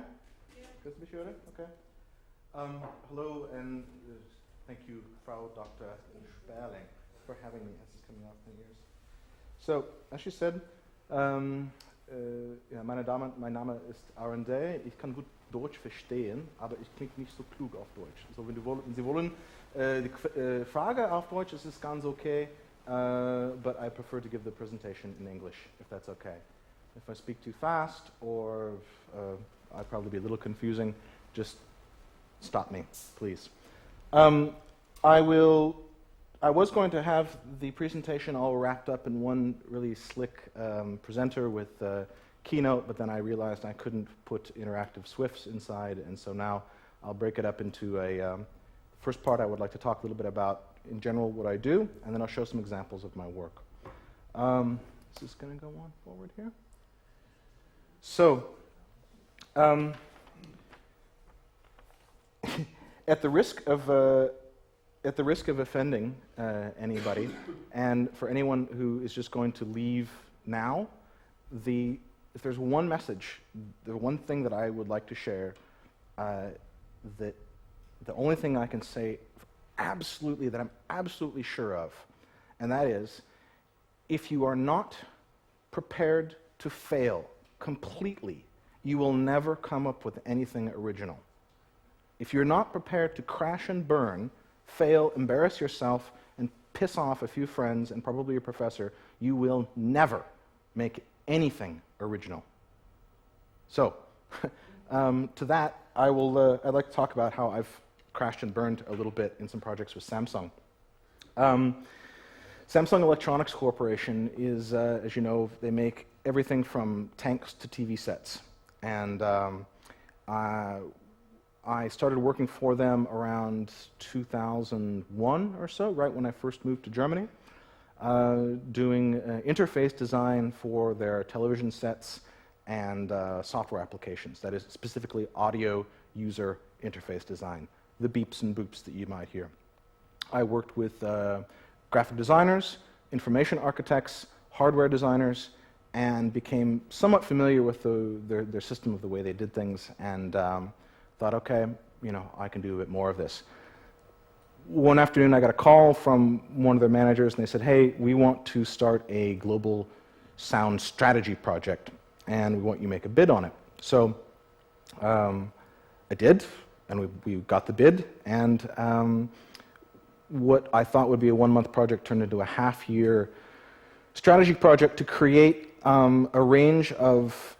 okay? Ja. Kannst du mich hören? Okay. Hello and thank you, Frau Dr. Sperling, for having me. This is coming off my ears. So, as she said, ja, mein Name ist Arende. Ich kann gut Deutsch verstehen, aber ich klinge nicht so klug auf Deutsch. So, wenn Sie wollen, die Frage auf Deutsch ist es ganz okay, but I prefer to give the presentation in English, if that's okay. If I speak too fast or I'd probably be a little confusing, just stop me, please. I was going to have the presentation all wrapped up in one really slick presenter with Keynote, but then I realized I couldn't put interactive SWIFTs inside, and so now I'll break it up into a first part. I would like to talk a little bit about, in general, what I do, and then I'll show some examples of my work. Is this going to go on forward here? So, at the risk of offending anybody, and for anyone who is just going to leave now, if there's one message, the one thing that I would like to share, that the only thing I can say absolutely, that I'm absolutely sure of, and that is, if you are not prepared to fail completely, you will never come up with anything original. If you're not prepared to crash and burn, fail, embarrass yourself, and piss off a few friends and probably your professor, you will never make anything original. So, to that, I'd like to talk about how I've crashed and burned a little bit in some projects with Samsung. Samsung Electronics Corporation is, as you know, they make everything from tanks to TV sets. And I started working for them around 2001 or so, right when I first moved to Germany, doing interface design for their television sets and software applications, that is specifically audio user interface design, the beeps and boops that you might hear. I worked with graphic designers, information architects, hardware designers, and became somewhat familiar with their system of the way they did things, and thought, okay, you know, I can do a bit more of this. One afternoon I got a call from one of their managers, and they said, hey, we want to start a global sound strategy project, and we want you to make a bid on it. So I did, and we got the bid, and what I thought would be a one-month project turned into a half-year strategy project to create a range of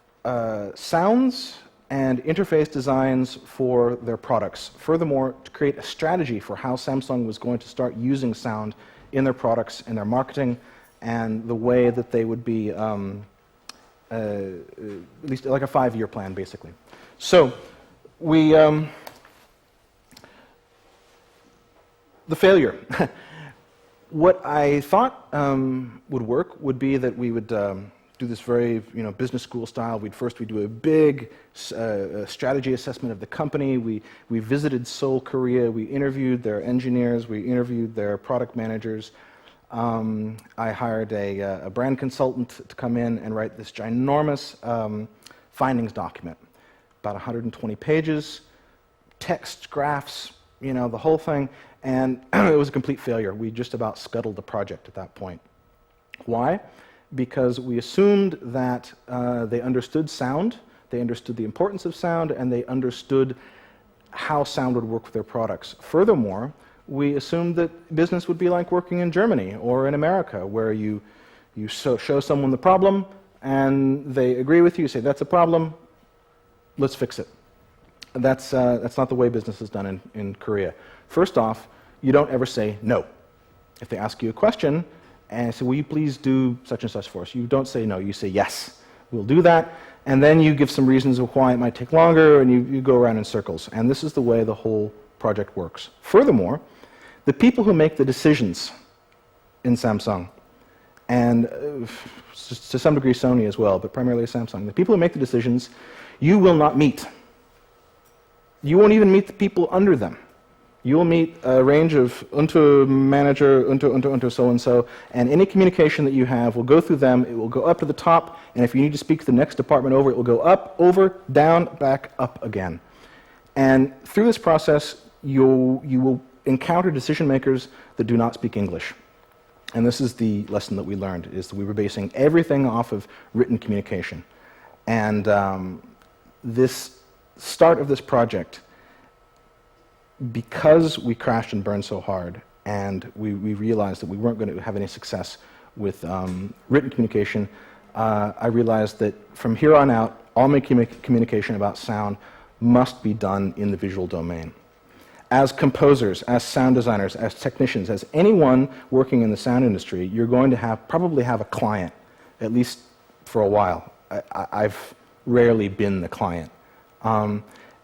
sounds and interface designs for their products. Furthermore, to create a strategy for how Samsung was going to start using sound in their products and their marketing, and the way that they would be, at least like a 5-year plan, basically. So, the failure. What I thought would work would be that we would do this very, business school style. We'd do a big strategy assessment of the company. We visited Seoul, Korea. We interviewed their engineers. We interviewed their product managers. I hired a brand consultant to come in and write this ginormous findings document, about 120 pages, text, graphs, the whole thing, and it was a complete failure. We just about scuttled the project at that point. Why? Because we assumed that they understood sound, they understood the importance of sound, and they understood how sound would work with their products. Furthermore, we assumed that business would be like working in Germany or in America, where you show someone the problem, and they agree with you, say, that's a problem, let's fix it. That's not the way business is done in Korea. First off, you don't ever say no. If they ask you a question, and say, will you please do such and such for us? You don't say no, you say yes, we'll do that, and then you give some reasons of why it might take longer, and you go around in circles. And this is the way the whole project works. Furthermore, the people who make the decisions in Samsung, and to some degree Sony as well, but primarily Samsung, the people who make the decisions, you will not meet. You won't even meet the people under them. You'll meet a range of Manager, so-and-so, and any communication that you have will go through them. It will go up to the top, and if you need to speak to the next department over, it will go up, over, down, back, up again. And through this process, you will encounter decision makers that do not speak English. And this is the lesson that we learned, is that we were basing everything off of written communication. And this start of this project, because we crashed and burned so hard, and we realized that we weren't going to have any success with written communication, I realized that from here on out, all my communication about sound must be done in the visual domain. As composers, as sound designers, as technicians, as anyone working in the sound industry, you're going to probably have a client, at least for a while. I've rarely been the client.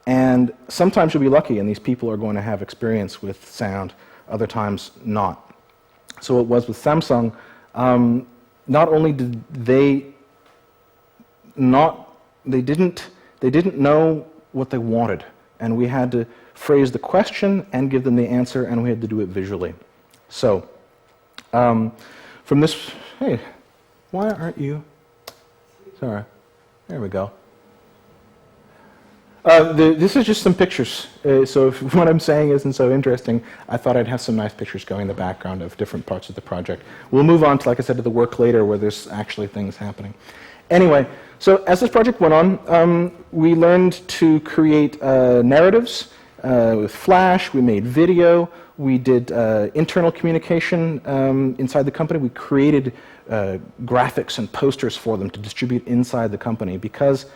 And sometimes you'll be lucky and these people are going to have experience with sound, other times not. So it was with Samsung, not only did they didn't know what they wanted, and we had to phrase the question and give them the answer, and we had to do it visually. So, from this, hey, why aren't you, sorry, there we go. This is just some pictures, so if what I'm saying isn't so interesting, I thought I'd have some nice pictures going in the background of different parts of the project. We'll move on to, like I said, to the work later where there's actually things happening. Anyway, so as this project went on, we learned to create narratives with Flash, we made video, we did internal communication inside the company. We created graphics and posters for them to distribute inside the company, because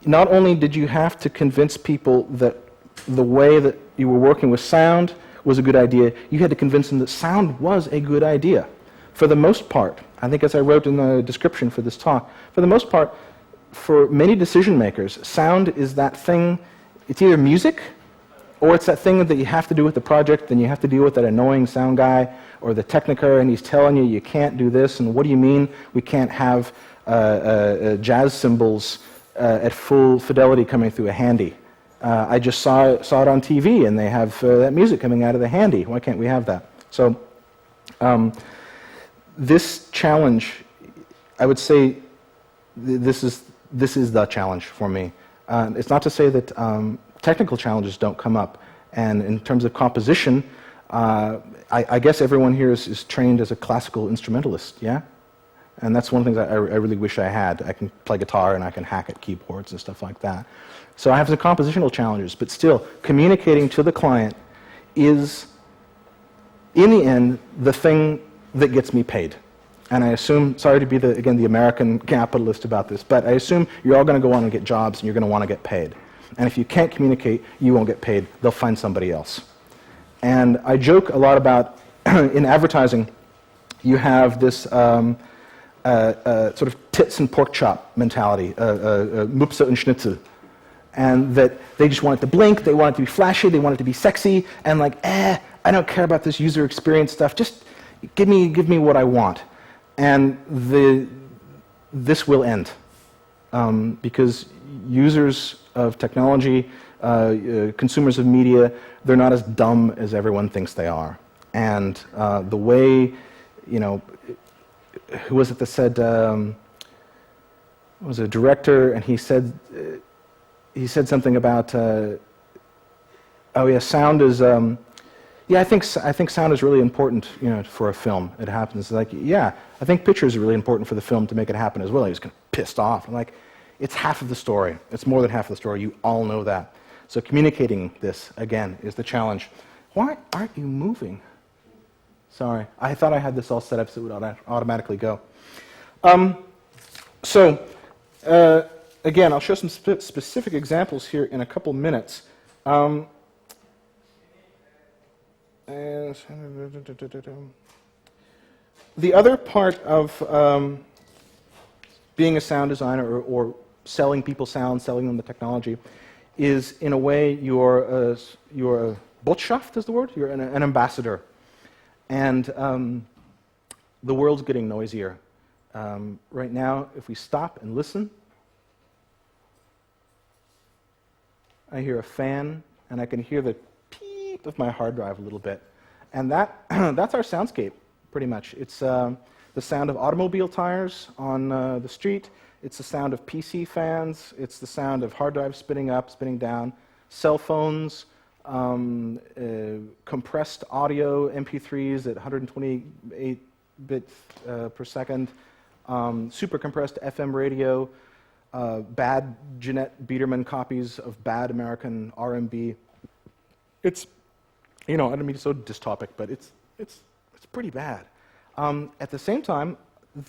not only did you have to convince people that the way that you were working with sound was a good idea, you had to convince them that sound was a good idea. For the most part, I think as I wrote in the description for this talk, for the most part, for many decision makers, sound is that thing, it's either music, or it's that thing that you have to do with the project, and you have to deal with that annoying sound guy, or the techniker, and he's telling you can't do this, and what do you mean we can't have jazz cymbals at full fidelity coming through a handy? I just saw it on TV, and they have that music coming out of the handy. Why can't we have that? So this challenge, I would say, this is the challenge for me. It's not to say that technical challenges don't come up, and in terms of composition, I guess everyone here is trained as a classical instrumentalist, yeah? And that's one of the things I really wish I had. I can play guitar and I can hack at keyboards and stuff like that. So I have some compositional challenges, but still, communicating to the client is, in the end, the thing that gets me paid. And I assume, sorry to be, again, the American capitalist about this, but I assume you're all going to go on and get jobs and you're going to want to get paid. And if you can't communicate, you won't get paid. They'll find somebody else. And I joke a lot about, in advertising, you have this sort of tits and pork chop mentality, Mupse und Schnitzel. And that they just want it to blink, they want it to be flashy, they want it to be sexy, and like, I don't care about this user experience stuff, just give me what I want. And this will end. Because users of technology, consumers of media, they're not as dumb as everyone thinks they are. And the way, who was it that said, it was a director, and he said something about, oh yeah, sound is, yeah, I think sound is really important, for a film. It happens like, yeah, I think pictures are really important for the film to make it happen as well. He was kind of pissed off. I'm like, it's half of the story. It's more than half of the story. You all know that. So communicating this, again, is the challenge. Why aren't you moving? Sorry, I thought I had this all set up so it would automatically go. Again, I'll show some specific examples here in a couple minutes. The other part of being a sound designer or selling people sound, selling them the technology, is in a way you're a Botschaft is the word? You're an ambassador. And the world's getting noisier. Right now, if we stop and listen, I hear a fan, and I can hear the pee shape of my hard drive a little bit. And that's our soundscape, pretty much. It's the sound of automobile tires on the street. It's the sound of PC fans. It's the sound of hard drives spinning up, spinning down, cell phones, compressed audio MP3s at 128 bits per second, super compressed FM radio, bad Jeanette Biederman copies of bad American R&B. It's, I don't mean so dystopic, but it's pretty bad. At the same time,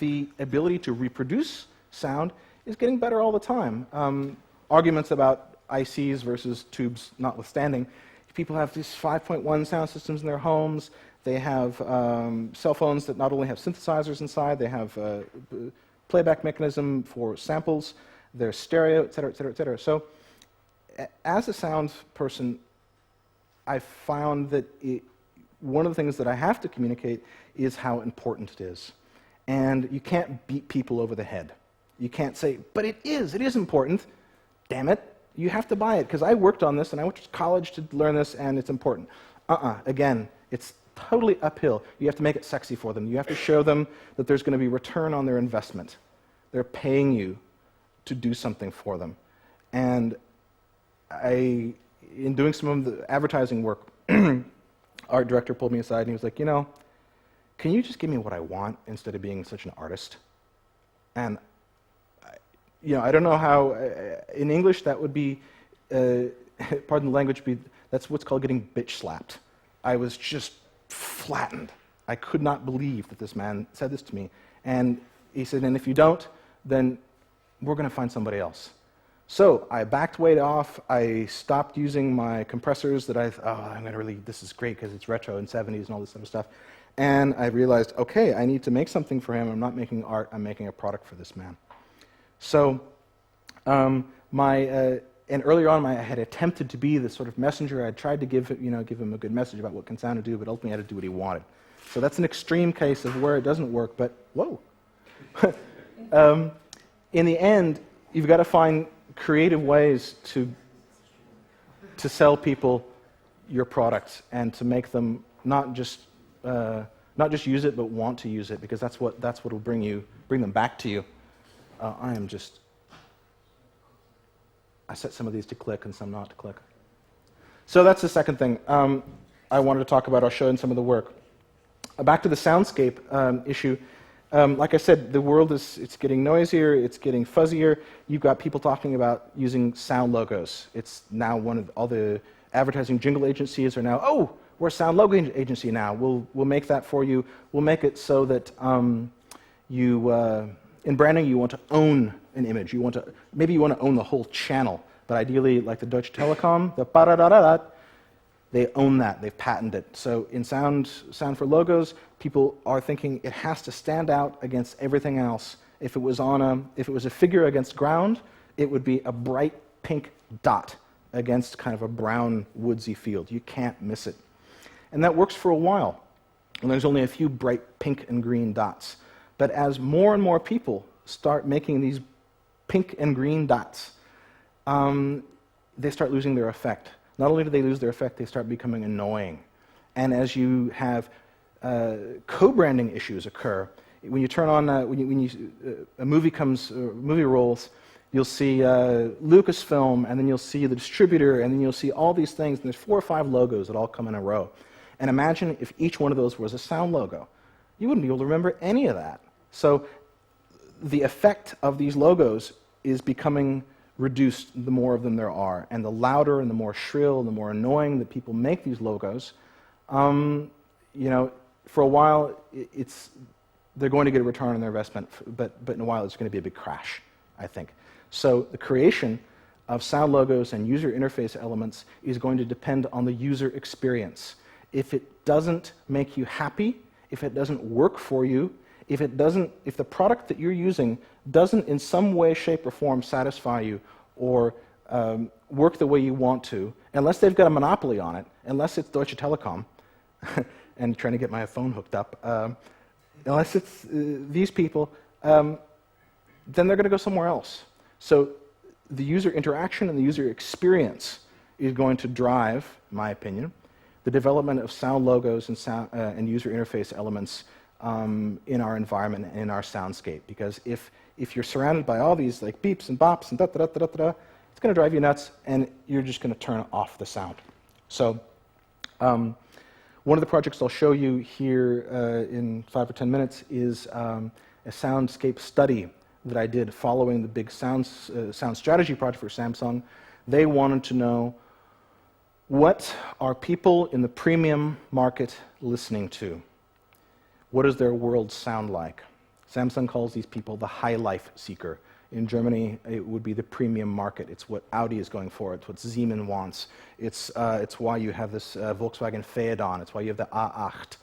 the ability to reproduce sound is getting better all the time. Arguments about ICs versus tubes notwithstanding, people have these 5.1 sound systems in their homes. They have cell phones that not only have synthesizers inside, they have playback mechanism for samples, they're stereo, et cetera, et cetera, et cetera. So as a sound person, I found that one of the things that I have to communicate is how important it is. And you can't beat people over the head. You can't say, but it is important. Damn it, you have to buy it, because I worked on this and I went to college to learn this and it's important. Again, it's totally uphill. You have to make it sexy for them. You have to show them that there's going to be return on their investment. They're paying you to do something for them. And in doing some of the advertising work, art director pulled me aside and he was like, can you just give me what I want instead of being such an artist? And I don't know how, in English that would be, pardon the language, that's what's called getting bitch slapped. I was just flattened. I could not believe that this man said this to me. And he said, and if you don't, then we're going to find somebody else. So I backed way off. I stopped using my compressors that I'm going to really, this is great because it's retro and 70s and all this other stuff. And I realized, okay, I need to make something for him. I'm not making art, I'm making a product for this man. So and earlier on I had attempted to be this sort of messenger. I tried to give him a good message about what can sound do, but ultimately I had to do what he wanted. So that's an extreme case of where it doesn't work, but whoa. In the end, you've got to find creative ways to sell people your products and to make them not just use it, but want to use it, because that's what will bring them back to you. I set some of these to click and some not to click. So that's the second thing I wanted to talk about. I'll show in some of the work. Back to the soundscape issue. Like I said, the world it's getting noisier, it's getting fuzzier. You've got people talking about using sound logos. It's now all the advertising jingle agencies are now, we're a sound logo agency now. We'll make that for you. We'll make it so that in branding you want to own an image. Maybe you want to own the whole channel, but ideally, like the Deutsche Telekom, the ba-da-da-da-da, they own that. They've patented it. So in sound for logos, people are thinking it has to stand out against everything else. If it was a figure against ground, it would be a bright pink dot against kind of a brown woodsy field. You can't miss it. And that works for a while. And there's only a few bright pink and green dots. But as more and more people start making these pink and green dots, they start losing their effect. Not only do they lose their effect, they start becoming annoying. And as you have co-branding issues occur, when you turn on, a movie rolls, you'll see Lucasfilm, and then you'll see the distributor, and then you'll see all these things, and there's 4 or 5 logos that all come in a row. And imagine if each one of those was a sound logo. You wouldn't be able to remember any of that. So the effect of these logos is becoming reduced the more of them there are. And the louder and the more shrill and the more annoying that people make these logos, for a while they're going to get a return on their investment, but in a while it's going to be a big crash, I think. So the creation of sound logos and user interface elements is going to depend on the user experience. If it doesn't make you happy, if it doesn't work for you, if the product that you're using doesn't in some way, shape, or form satisfy you or work the way you want to, unless they've got a monopoly on it, unless it's Deutsche Telekom, and trying to get my phone hooked up, unless it's these people, then they're going to go somewhere else. So the user interaction and the user experience is going to drive, in my opinion, the development of sound logos and, and user interface elements in our environment and in our soundscape. Because if you're surrounded by all these like beeps and bops and da-da-da-da-da-da, it's going to drive you nuts, and you're just going to turn off the sound. So one of the projects I'll show you here in 5 or 10 minutes is a soundscape study that I did following the big sound strategy project for Samsung. They wanted to know, what are people in the premium market listening to? What does their world sound like? Samsung calls these people the high life seeker. In Germany, it would be the premium market. It's what Audi is going for. It's what Siemens wants. It's why you have this Volkswagen Phaeton. It's why you have the A8.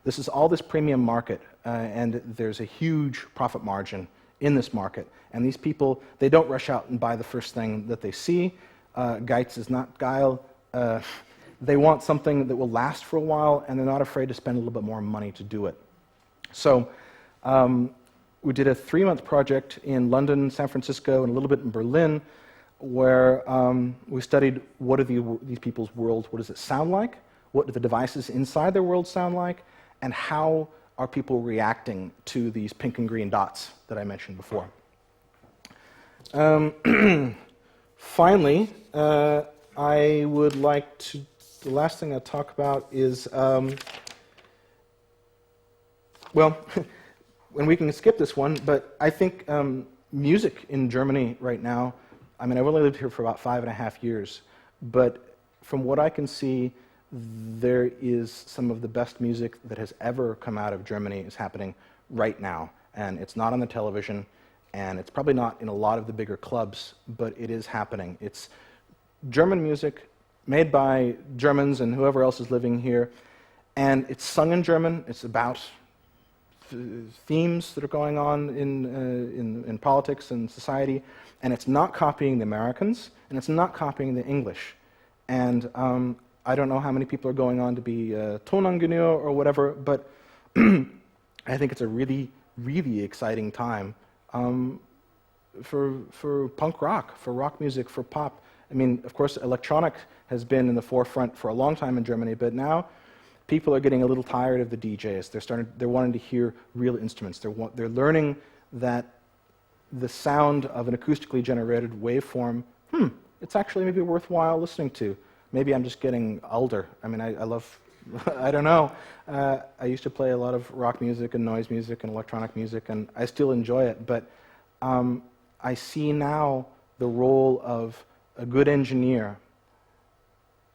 This is all this premium market, and there's a huge profit margin in this market. And these people, they don't rush out and buy the first thing that they see. Geiz is not Geil. They want something that will last for a while, and they're not afraid to spend a little bit more money to do it. So we did a 3-month project in London, San Francisco, and a little bit in Berlin, where we studied what are these people's worlds, what does it sound like, what do the devices inside their world sound like, and how are people reacting to these pink and green dots that I mentioned before. Finally, I would like to, the last thing I'll talk about is, well, and we can skip this one, but I think music in Germany right now, I mean, I've only lived here for about 5.5 years, but from what I can see, there is some of the best music that has ever come out of Germany is happening right now. And it's not on the television, and it's probably not in a lot of the bigger clubs, but it is happening. It's German music made by Germans and whoever else is living here, and it's sung in German. It's about themes that are going on in politics and society, and it's not copying the Americans, and it's not copying the English. And I don't know how many people are going on to be Toningenieur or whatever, but I think it's a really, really exciting time for punk rock, for rock music, for pop. I mean, of course, electronic has been in the forefront for a long time in Germany, but now people are getting a little tired of the DJs. They're wanting to hear real instruments. They're learning that the sound of an acoustically generated waveform, it's actually maybe worthwhile listening to. Maybe I'm just getting older. I mean, I love, I don't know. I used to play a lot of rock music and noise music and electronic music, and I still enjoy it. But I see now the role of a good engineer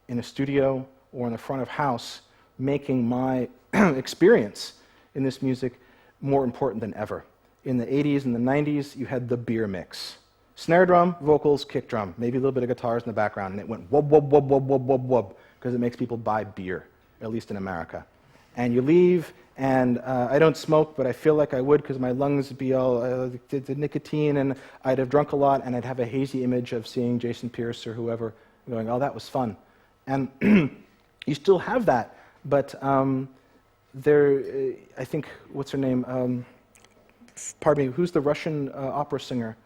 in a studio or in the front of house making my experience in this music more important than ever. In the 80s and the 90s, you had the beer mix. Snare drum, vocals, kick drum, maybe a little bit of guitars in the background, and it went wub, wub, wub, wub, wub, wub, wub, because it makes people buy beer, at least in America. And you leave, and I don't smoke, but I feel like I would because my lungs would be all the nicotine, and I'd have drunk a lot, and I'd have a hazy image of seeing Jason Pierce or whoever going, oh, that was fun. And you still have that, but I think, what's her name? Pardon me, who's the Russian opera singer?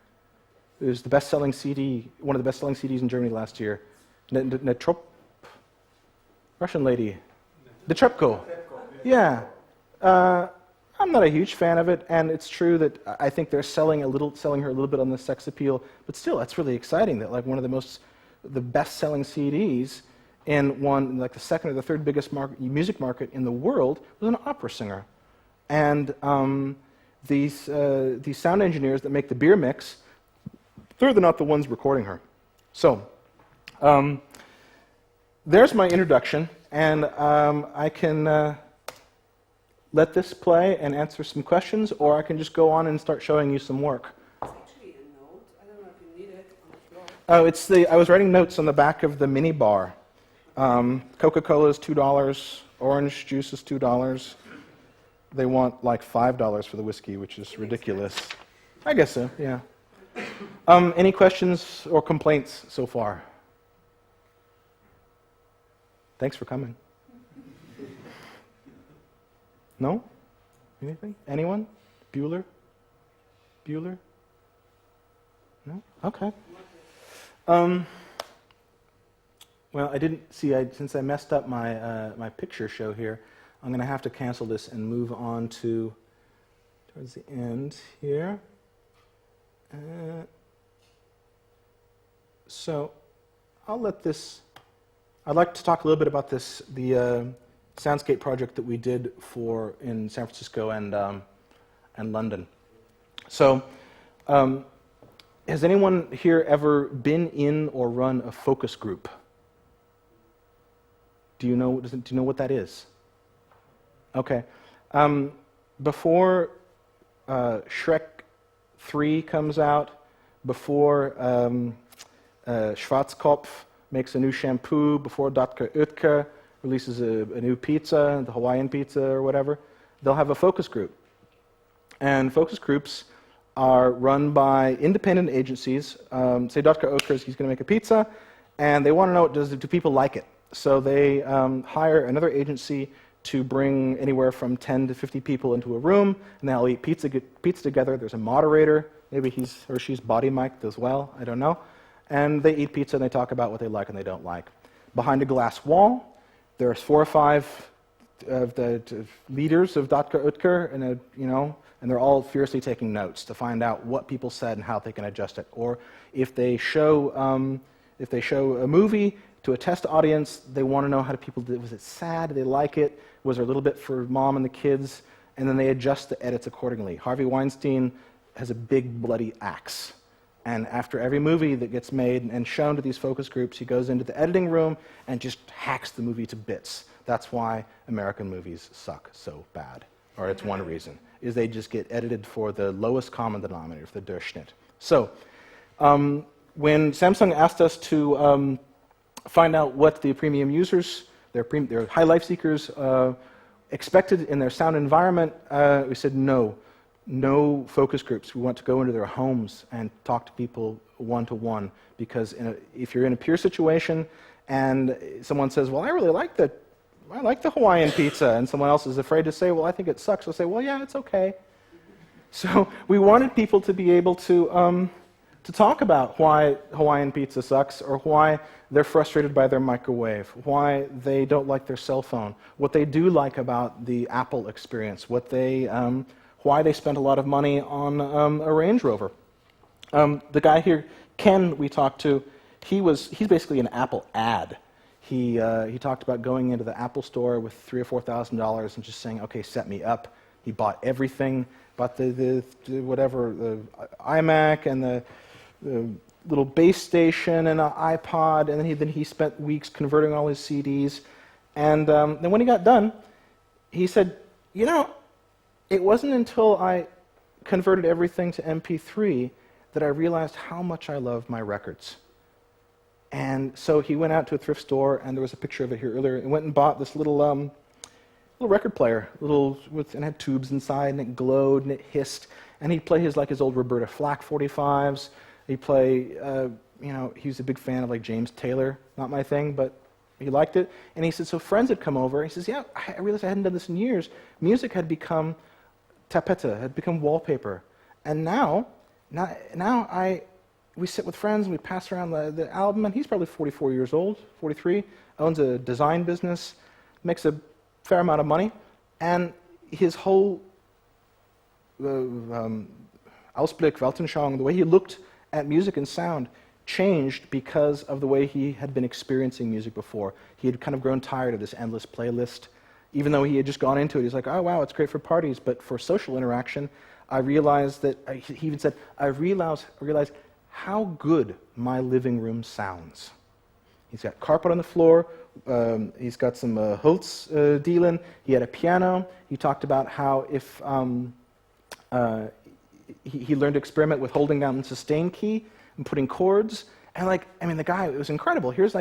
It was the best-selling CD, one of the best-selling CDs in Germany last year. Russian lady. Netrebko. Yeah. I'm not a huge fan of it, and it's true that I think they're selling her a little bit on the sex appeal, but still, that's really exciting that like one of the best-selling CDs in like the second or the third biggest music market in the world was an opera singer. And these sound engineers that make the beer mix, they're not the ones recording her. So, there's my introduction, and I can let this play and answer some questions, or I can just go on and start showing you some work. It's actually a note. I don't know if you need it on the floor. Oh, I was writing notes on the back of the mini bar. Coca-Cola is $2, orange juice is $2. They want like $5 for the whiskey, which is ridiculous. I guess so, yeah. Any questions or complaints so far? Thanks for coming. No? Anything? Anyone? Bueller? Bueller? No? Okay. Well, I didn't see, since I messed up my picture show here, I'm going to have to cancel this and move on to towards the end here. So I'll let this, I'd like to talk a little bit about this, the Soundscape project that we did in San Francisco and London. So has anyone here ever been in or run a focus group? Do you know what that is? Okay. Before Shrek 3 comes out, before Schwarzkopf makes a new shampoo, before Dr. Oetker releases a new pizza, the Hawaiian pizza or whatever, they'll have a focus group. And focus groups are run by independent agencies. Say Dr. Oetker, he's going to make a pizza, and they want to know, do people like it? So they hire another agency to bring anywhere from 10 to 50 people into a room, and they'll eat pizza together. There's a moderator. Maybe he's or she's body mic'd as well. I don't know. And they eat pizza, and they talk about what they like and they don't like. Behind a glass wall, there's 4 or 5 of the leaders of Dr. Oetker, and they're all fiercely taking notes to find out what people said and how they can adjust it. Or if they show a movie to a test audience, they want to know how do people do it. Was it sad? Did they like it? Was there a little bit for mom and the kids? And then they adjust the edits accordingly. Harvey Weinstein has a big bloody axe. And after every movie that gets made and shown to these focus groups, he goes into the editing room and just hacks the movie to bits. That's why American movies suck so bad. Or it's one reason, is they just get edited for the lowest common denominator, for the Durchschnitt. So when Samsung asked us to find out what the premium users, their high life seekers, expected in their sound environment, we said no focus groups. We want to go into their homes and talk to people one-to-one, because if you're in a peer situation and someone says, well, I really like the Hawaiian pizza, and someone else is afraid to say, well, I think it sucks, they'll say, well, yeah, it's okay. So we wanted people to be able to talk about why Hawaiian pizza sucks, or why they're frustrated by their microwave, why they don't like their cell phone, what they do like about the Apple experience, why they spent a lot of money on a Range Rover. The guy here, Ken, we talked to, he's basically an Apple ad. He talked about going into the Apple store with $3,000 or $4,000 and just saying, okay, set me up. He bought everything, bought the iMac and the little base station and an iPod, and then he spent weeks converting all his CDs. And then when he got done, he said, it wasn't until I converted everything to MP3 that I realized how much I love my records. And so he went out to a thrift store, and there was a picture of it here earlier, and went and bought this little record player, and had tubes inside, and it glowed and it hissed. And he'd play his old Roberta Flack 45s. He'd play, he was a big fan of James Taylor, not my thing, but he liked it. And he said, so friends had come over. He says, yeah, I realized I hadn't done this in years. Music had become tapete, had become wallpaper. And now we sit with friends and we pass around the album, and he's probably 44 years old, 43, owns a design business, makes a fair amount of money, and his whole Ausblick, Weltanschauung, the way he looked at music and sound, changed because of the way he had been experiencing music before. He had kind of grown tired of this endless playlist. Even though he had just gone into it, he's like, oh wow, it's great for parties, but for social interaction, I realized that, he even said, I realized how good my living room sounds. He's got carpet on the floor, he's got some Holzdielen, he had a piano. He talked about how if he learned to experiment with holding down the sustain key and putting chords, and the guy, it was incredible. Here's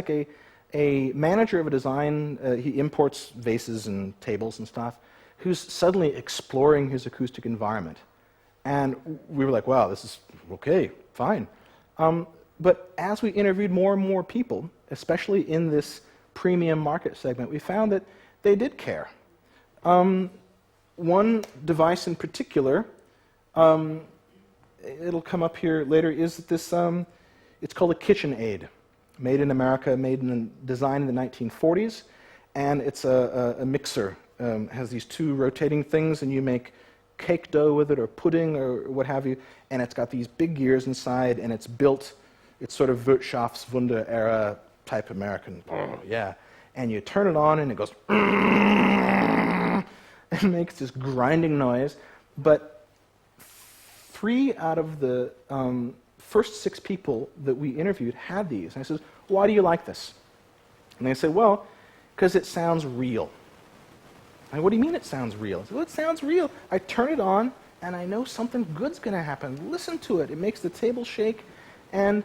a manager of a design, he imports vases and tables and stuff, who's suddenly exploring his acoustic environment. And we were like, wow, this is okay, fine. But as we interviewed more and more people, especially in this premium market segment, we found that they did care. One device in particular, it'll come up here later, is this, it's called a KitchenAid. made in America, made in design in the 1940s, and it's a mixer. Has these two rotating things, and you make cake dough with it, or pudding, or what have you, and it's got these big gears inside, and it's built, it's sort of Wirtschaftswunder era type American, yeah, and you turn it on, and it goes, it makes this grinding noise, but 3 out of the first 6 people that we interviewed had these, and I said, why do you like this? And they said, well, because it sounds real. I said, what do you mean it sounds real? I said, well, it sounds real. I turn it on, and I know something good's going to happen. Listen to it. It makes the table shake, and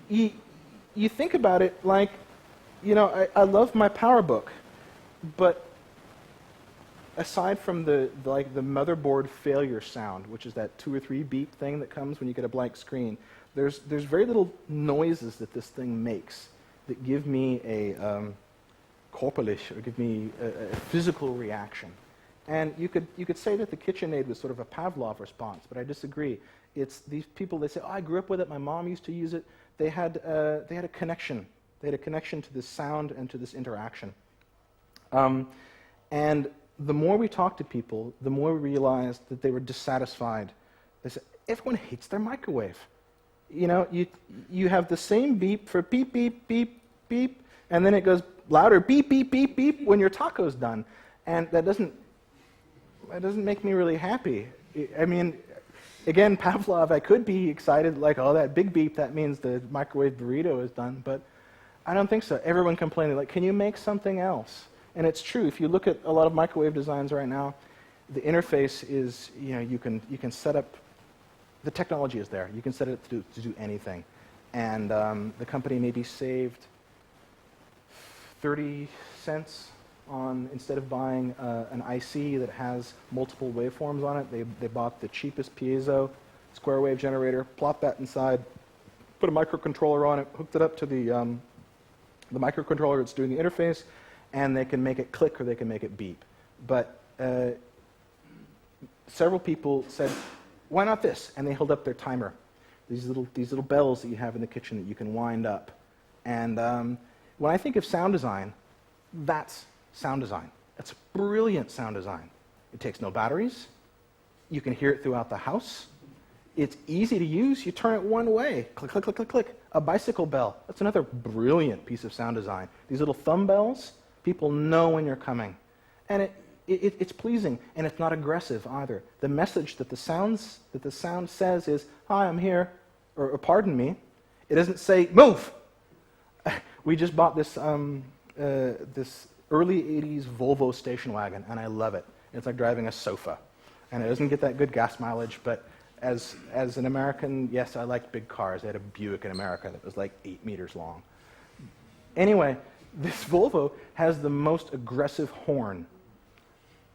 you think about it like, you know, I love my PowerBook, but aside from the motherboard failure sound, which is that 2 or 3 beep thing that comes when you get a blank screen, there's very little noises that this thing makes that give me a körperlich, or give me a physical reaction. And you could say that the KitchenAid was sort of a Pavlov response, but I disagree. It's these people, they say, oh, I grew up with it, my mom used to use it. They had a connection. They had a connection to this sound and to this interaction. And the more we talked to people, the more we realized that they were dissatisfied. They said, everyone hates their microwave. You know, you have the same beep for beep, beep, beep, beep, and then it goes louder, beep, beep, beep, beep, when your taco's done. And that doesn't make me really happy. I mean, again, Pavlov, I could be excited, like, oh, that big beep, that means the microwave burrito is done, but I don't think so. Everyone complaining, like, can you make something else? And it's true. If you look at a lot of microwave designs right now, the interface is, you know, you can set up, the technology is there. You can set it to do anything. And the company maybe saved 30 cents on, instead of buying an IC that has multiple waveforms on it, they bought the cheapest piezo square wave generator, plopped that inside, put a microcontroller on it, hooked it up to the microcontroller that's doing the interface, and they can make it click or they can make it beep. But several people said, why not this? And they held up their timer. These little bells that you have in the kitchen that you can wind up. And when I think of sound design, that's sound design. That's brilliant sound design. It takes no batteries. You can hear it throughout the house. It's easy to use. You turn it one way. Click, click, click, click, click. A bicycle bell. That's another brilliant piece of sound design. These little thumb bells, people know when you're coming. And it's pleasing, and it's not aggressive either. The message that the sound says is, hi, I'm here, or pardon me. It doesn't say, move! We just bought this this early 80s Volvo station wagon, and I love it. It's like driving a sofa. And it doesn't get that good gas mileage, but as an American, yes, I like big cars. I had a Buick in America that was like 8 meters long. Anyway, this Volvo has the most aggressive horn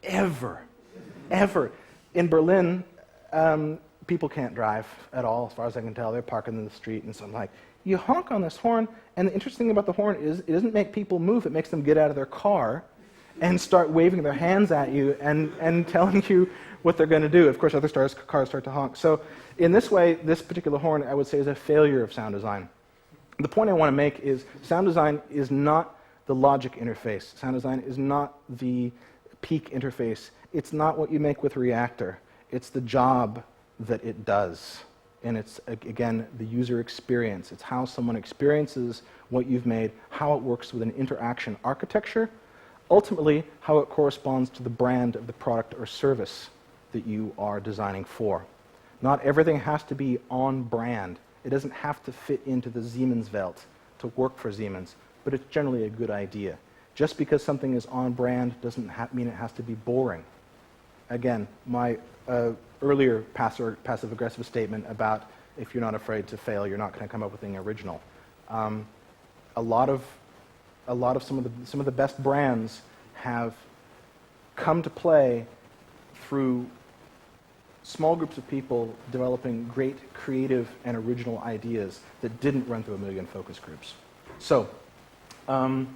ever. In Berlin, people can't drive at all, as far as I can tell. They're parking in the street, and so I'm like, you honk on this horn, and the interesting thing about the horn is it doesn't make people move. It makes them get out of their car and start waving their hands at you and telling you what they're going to do. Of course, other cars start to honk. So in this way, this particular horn, I would say, is a failure of sound design. The point I want to make is sound design is not the logic interface. Sound design is not the peak interface. It's not what you make with Reactor. It's the job that it does. And it's, again, the user experience. It's how someone experiences what you've made, how it works with an interaction architecture, ultimately how it corresponds to the brand of the product or service that you are designing for. Not everything has to be on brand. It doesn't have to fit into the Siemens Welt to work for Siemens, but it's generally a good idea. Just because something is on brand doesn't mean it has to be boring. Again, my earlier passive-aggressive statement about if you're not afraid to fail, you're not going to come up with anything original. A lot of some of the best brands have come to play through small groups of people developing great creative and original ideas that didn't run through a million focus groups. So, are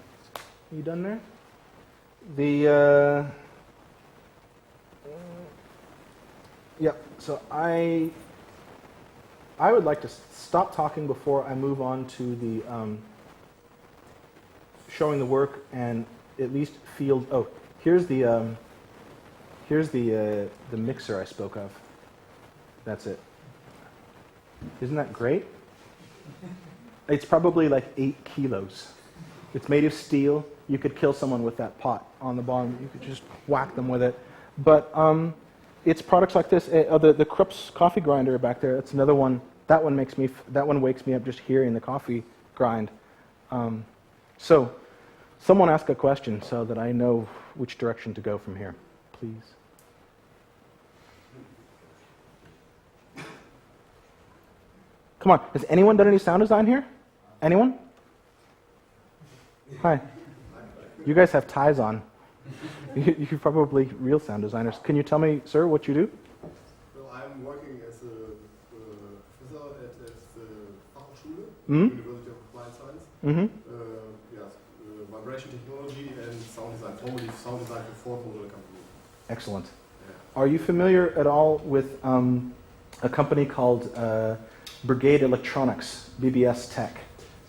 you done there? Yeah, so I would like to stop talking before I move on to showing the work and at least feel. Oh, here's the mixer I spoke of. That's it. Isn't that great? It's probably like 8 kilos. It's made of steel. You could kill someone with that pot on the bottom. You could just whack them with it. But it's products like this. The Krupp's coffee grinder back there. It's another one. That one wakes me up just hearing the coffee grind. So, someone ask a question so that I know which direction to go from here, please. Come on, has anyone done any sound design here? Anyone? Hi. You guys have ties on. You're probably real sound designers. Can you tell me, sir, what you do? Well, I'm working as a professor at the Fachhochschule, Mm-hmm. University of Applied Science. Mm-hmm. Vibration technology and sound design. Formerly sound design for Ford Motor Company. Excellent. Yeah. Are you familiar at all with a company called Brigade Electronics, BBS Tech?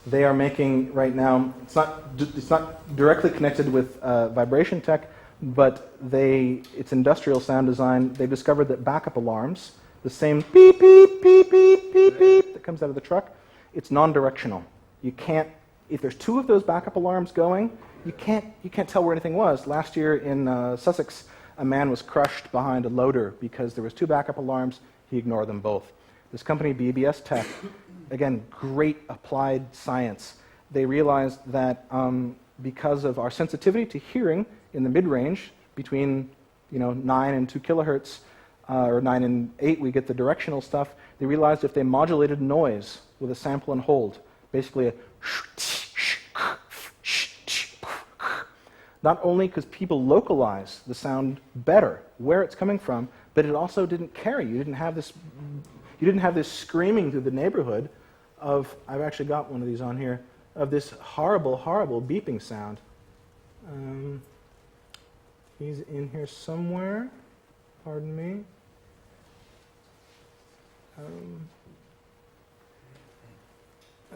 They are making right now. It's not directly connected with vibration tech, but it's industrial sound design. They've discovered that backup alarms, the same beep beep beep beep beep beep that comes out of the truck, it's non-directional. You can't. If there's 2 of those backup alarms going, you can't tell where anything was. Last year in Sussex, a man was crushed behind a loader because there was 2 backup alarms. He ignored them both. This company, BBS Tech, again, great applied science. They realized that because of our sensitivity to hearing in the mid-range, between 9 and 2 kilohertz, or 9 and 8, we get the directional stuff. They realized if they modulated noise with a sample and hold, basically a not only because people localize the sound better where it's coming from, but it also didn't carry. You didn't have this screaming through the neighborhood of, I've actually got one of these on here, of this horrible, horrible beeping sound. He's in here somewhere. Pardon me.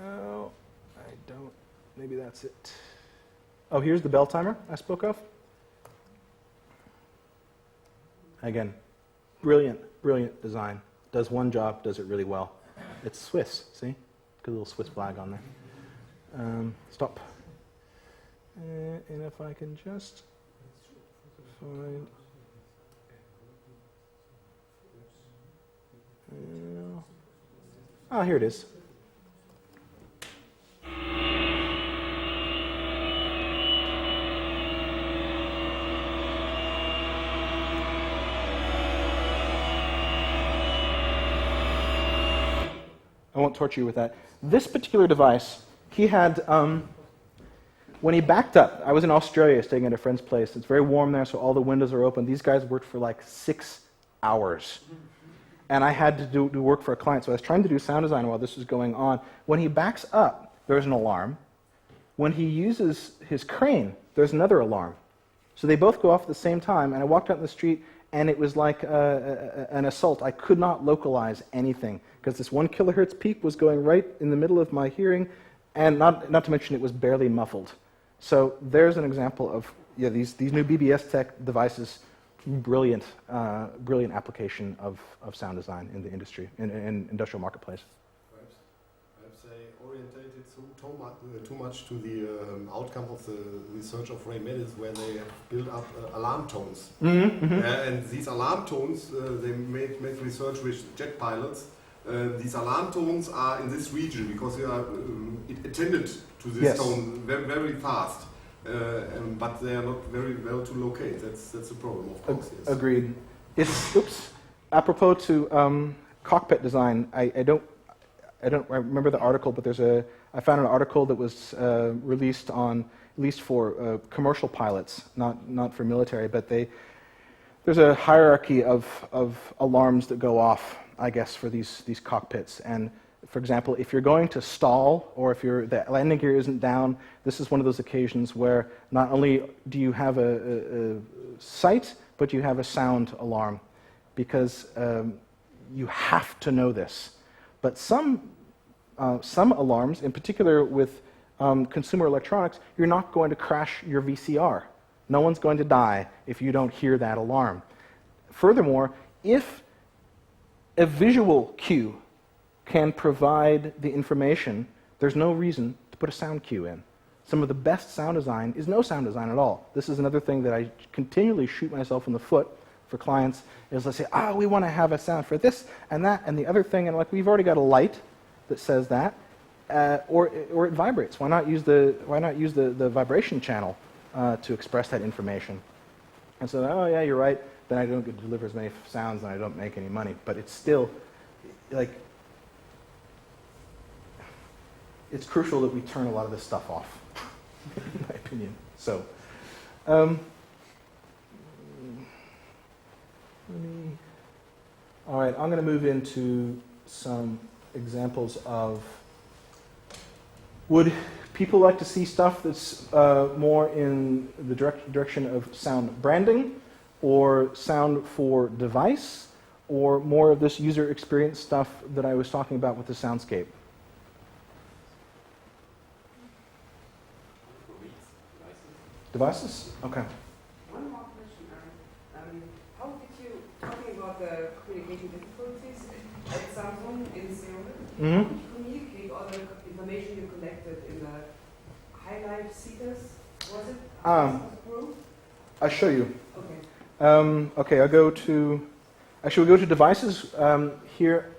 Oh, I don't. Maybe that's it. Oh, here's the bell timer I spoke of. Again, brilliant, brilliant design. Does one job, does it really well. It's Swiss, see? Got a little Swiss flag on there. Stop. And if I can just find... here it is. I won't torture you with that. This particular device, he had, when he backed up, I was in Australia staying at a friend's place. It's very warm there, so all the windows are open. These guys worked for like 6 hours. And I had to do work for a client, so I was trying to do sound design while this was going on. When he backs up, there's an alarm. When he uses his crane, there's another alarm. So they both go off at the same time, and I walked out in the street, and it was like an assault. I could not localize anything, because this 1 kilohertz peak was going right in the middle of my hearing, and not to mention it was barely muffled. So there's an example of these new BBS Tech devices, brilliant application of sound design in the industry, in industrial marketplace. Perhaps they orientated too much to the outcome of the research of Ray Meadows, where they have built up alarm tones. Mm-hmm, mm-hmm. And these alarm tones, they made research with jet pilots. These alarm tones are in this region because they are attended to this tone very, very fast. But they are not very well to locate. That's the problem, of course. Yes. Agreed. Apropos to cockpit design, I don't remember the article, but I found an article that was released on, at least for commercial pilots, not for military, but there's a hierarchy of alarms that go off, I guess, for these cockpits. And for example, if you're going to stall, or if the landing gear isn't down, this is one of those occasions where not only do you have a sight, but you have a sound alarm, because you have to know this. But some alarms, in particular with consumer electronics, you're not going to crash your VCR. No one's going to die if you don't hear that alarm. Furthermore, if a visual cue can provide the information, there's no reason to put a sound cue in. Some of the best sound design is no sound design at all. This is another thing that I continually shoot myself in the foot for clients, is let's say, we want to have a sound for this and that and the other thing, and like, we've already got a light that says that, or it vibrates. Why not use the vibration channel to express that information? And so, oh yeah, you're right, then I don't get to deliver as many sounds and I don't make any money. But it's still, like, it's crucial that we turn a lot of this stuff off, in my opinion. So, all right, I'm going to move into some examples of, would people like to see stuff that's more in the direction of sound branding, or sound for device, or more of this user experience stuff that I was talking about with the soundscape? Devices? Okay. One more question. How did you, talking about the communication difficulties at Samsung in Seoul, how did you communicate all the information you collected in the highlight seekers? Was it group? I'll show you. Okay. Okay, I'll go to, actually we'll go to devices here.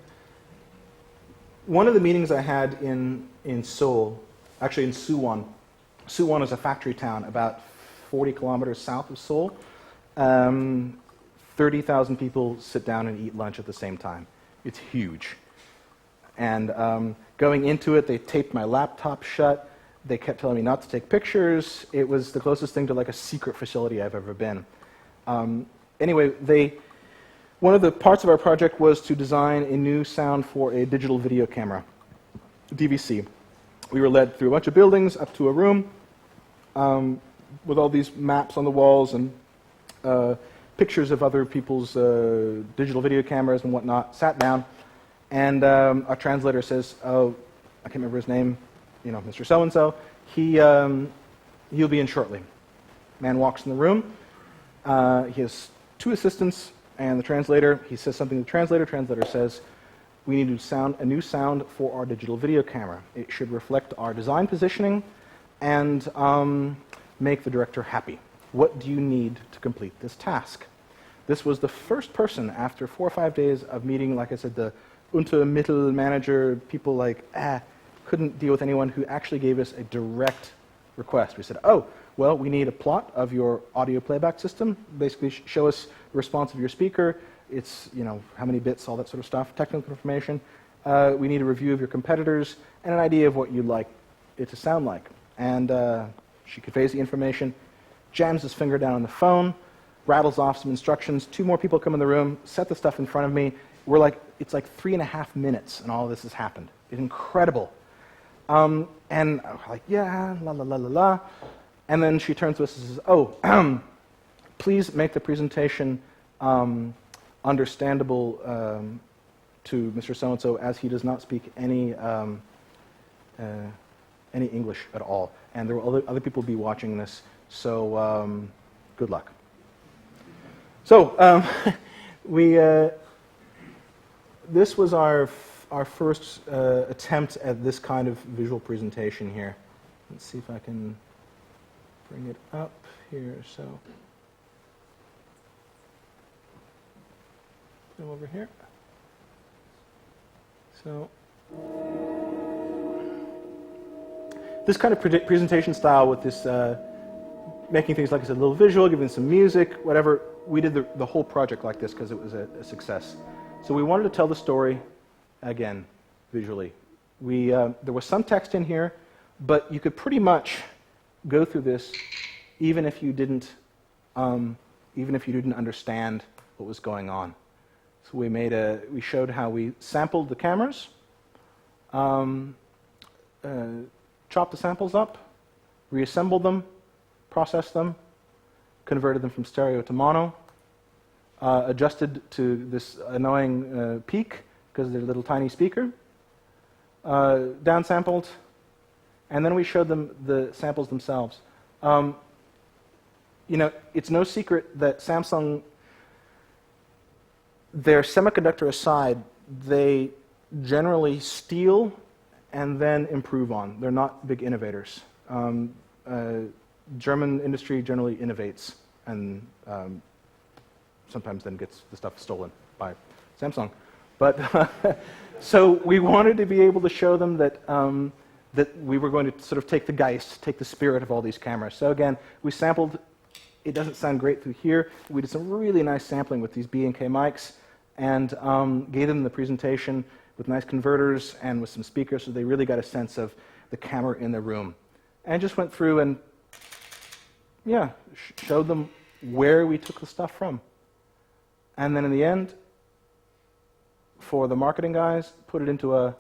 One of the meetings I had in Seoul, actually in Suwon. Suwon is a factory town about 40 kilometers south of Seoul. 30,000 people sit down and eat lunch at the same time. It's huge. And going into it, they taped my laptop shut. They kept telling me not to take pictures. It was the closest thing to like a secret facility I've ever been. Anyway, one of the parts of our project was to design a new sound for a digital video camera, DVC. We were led through a bunch of buildings up to a room with all these maps on the walls and pictures of other people's digital video cameras and whatnot. Sat down, and our translator says, "Oh, I can't remember his name, Mr. So-and-so. He'll be in shortly." Man walks in the room. He has two assistants and the translator. He says something to the translator. Translator says, "We need a new sound for our digital video camera. It should reflect our design positioning and make the director happy. What do you need to complete this task?" This was the first person after 4 or 5 days of meeting, like I said, the Unter, Mittel manager, people like, couldn't deal with anyone who actually gave us a direct request. We said, "Oh, well, we need a plot of your audio playback system. Basically, show us the response of your speaker. It's, how many bits, all that sort of stuff, technical information. We need a review of your competitors and an idea of what you'd like it to sound like." And she conveys the information, jams his finger down on the phone, rattles off some instructions. 2 more people come in the room, set the stuff in front of me. It's like 3.5 minutes, and all of this has happened. It's incredible. And I'm like, yeah, la la la la la. And then she turns to us and says, "Oh, please make the presentation understandable to Mr. So-and-so, as he does not speak any English at all. And there will other people be watching this, so good luck." So this was our first attempt at this kind of visual presentation here. Let's see if I can bring it up here. So come over here. So this kind of presentation style with this making things, like I said, a little visual, giving some music, whatever. We did the whole project like this because it was a success. So we wanted to tell the story, again, visually. There was some text in here, but you could pretty much go through this even if you didn't understand what was going on. So we showed how we sampled the cameras, chopped the samples up, reassembled them, processed them, converted them from stereo to mono, adjusted to this annoying peak because they're a little tiny speaker, downsampled, And then we showed them the samples themselves. You know, it's no secret that Samsung, their semiconductor aside, they generally steal and then improve on. They're not big innovators. German industry generally innovates and sometimes then gets the stuff stolen by Samsung. But so we wanted to be able to show them that that we were going to sort of take the Geist, take the spirit of all these cameras. So again, we sampled. It doesn't sound great through here. We did some really nice sampling with these B&K mics and gave them the presentation with nice converters and with some speakers, so they really got a sense of the camera in the room. And just went through and, yeah, showed them where we took the stuff from. And then in the end, for the marketing guys, put it into an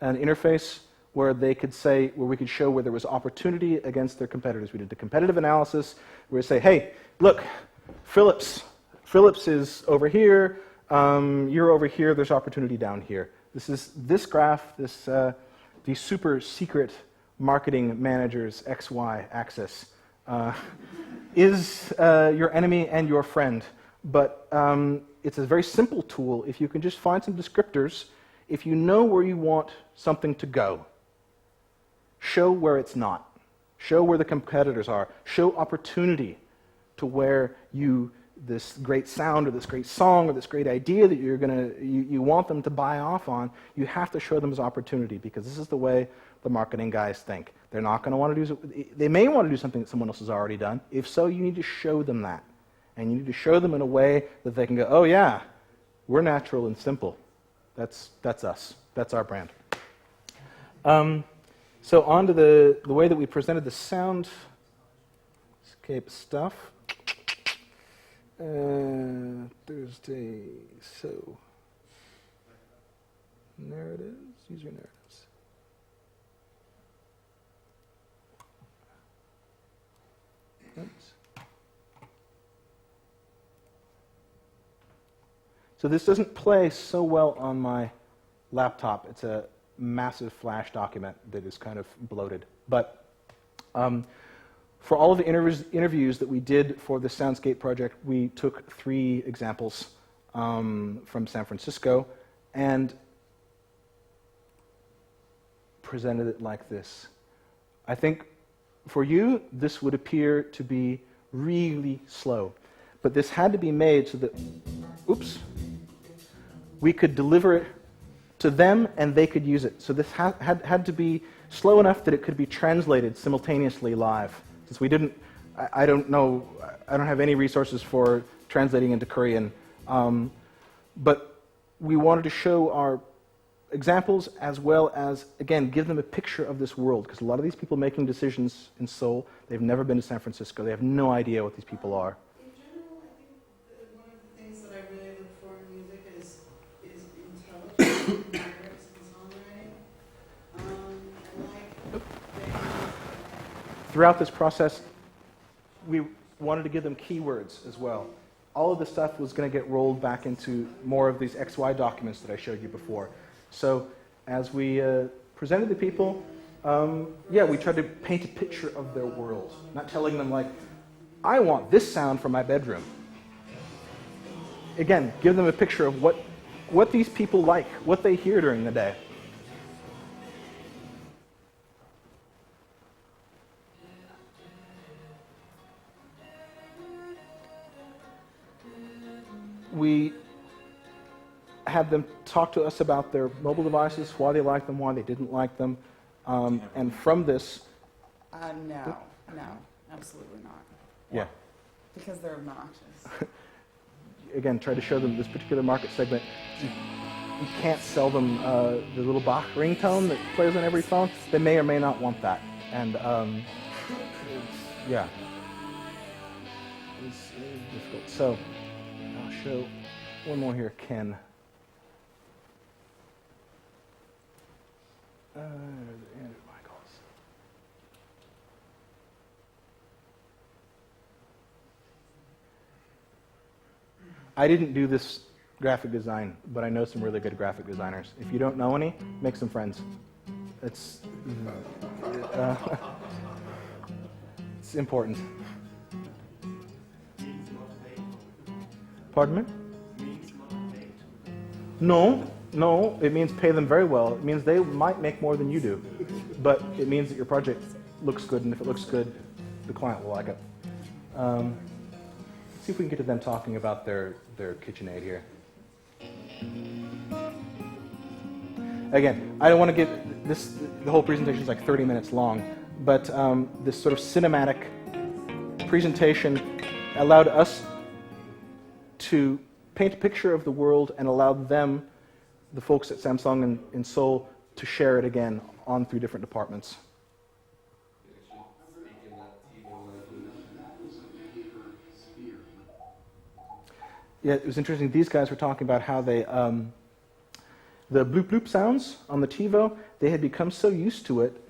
interface where they could say, where we could show where there was opportunity against their competitors. We did the competitive analysis where we say, hey, look, Philips is over here, you're over here, there's opportunity down here. This graph, the super secret marketing manager's XY axis is your enemy and your friend. But it's a very simple tool if you can just find some descriptors. If you know where you want something to go, show where it's not. Show where the competitors are. Show opportunity to where this great sound or this great song or this great idea that you want them to buy off on, you have to show them as opportunity, because this is the way the marketing guys think. They're not going to want to do, they may want to do something that someone else has already done. If so, you need to show them that. And you need to show them in a way that they can go, oh yeah, we're natural and simple. That's us. That's our brand. So on to the way that we presented the soundscape stuff. Thursday, so narratives, user narratives. Oops. So this doesn't play so well on my laptop. It's a massive Flash document that is kind of bloated. But for all of the interviews that we did for the Soundscape project, we took 3 examples from San Francisco and presented it like this. I think for you, this would appear to be really slow. But this had to be made so that, oops, we could deliver it to them and they could use it. So this had to be slow enough that it could be translated simultaneously live. Since we didn't, I don't know, I don't have any resources for translating into Korean. But we wanted to show our examples as well as, again, give them a picture of this world. Because a lot of these people making decisions in Seoul, they've never been to San Francisco. They have no idea what these people are. In general, I think one of the things that I really look for in music is intelligence in lyrics and songwriting. Throughout this process, we wanted to give them keywords as well. All of this stuff was going to get rolled back into more of these XY documents that I showed you before. So as we presented to people, yeah, we tried to paint a picture of their world, not telling them like, I want this sound for my bedroom. Again, give them a picture of what these people like, what they hear during the day. We had them talk to us about their mobile devices, why they liked them, why they didn't like them, and from this... No, absolutely not. Yeah. Because they're obnoxious. Again, try to show them this particular market segment. You can't sell them the little Bach ringtone that plays on every phone. They may or may not want that. And yeah, it's difficult. So I'll show one more here, Ken. I didn't do this graphic design, but I know some really good graphic designers. If you don't know any, make some friends. It's uh, it's important. Pardon me? No, it means pay them very well. It means they might make more than you do, but it means that your project looks good, and if it looks good, the client will like it. See if we can get to them talking about their KitchenAid here. Again, I don't want to get this, the whole presentation is like 30 minutes long, but this sort of cinematic presentation allowed us to paint a picture of the world and allowed them, the folks at Samsung in Seoul, to share it again on through different departments. Yeah, it was interesting. These guys were talking about how they, the bloop bloop sounds on the TiVo, they had become so used to it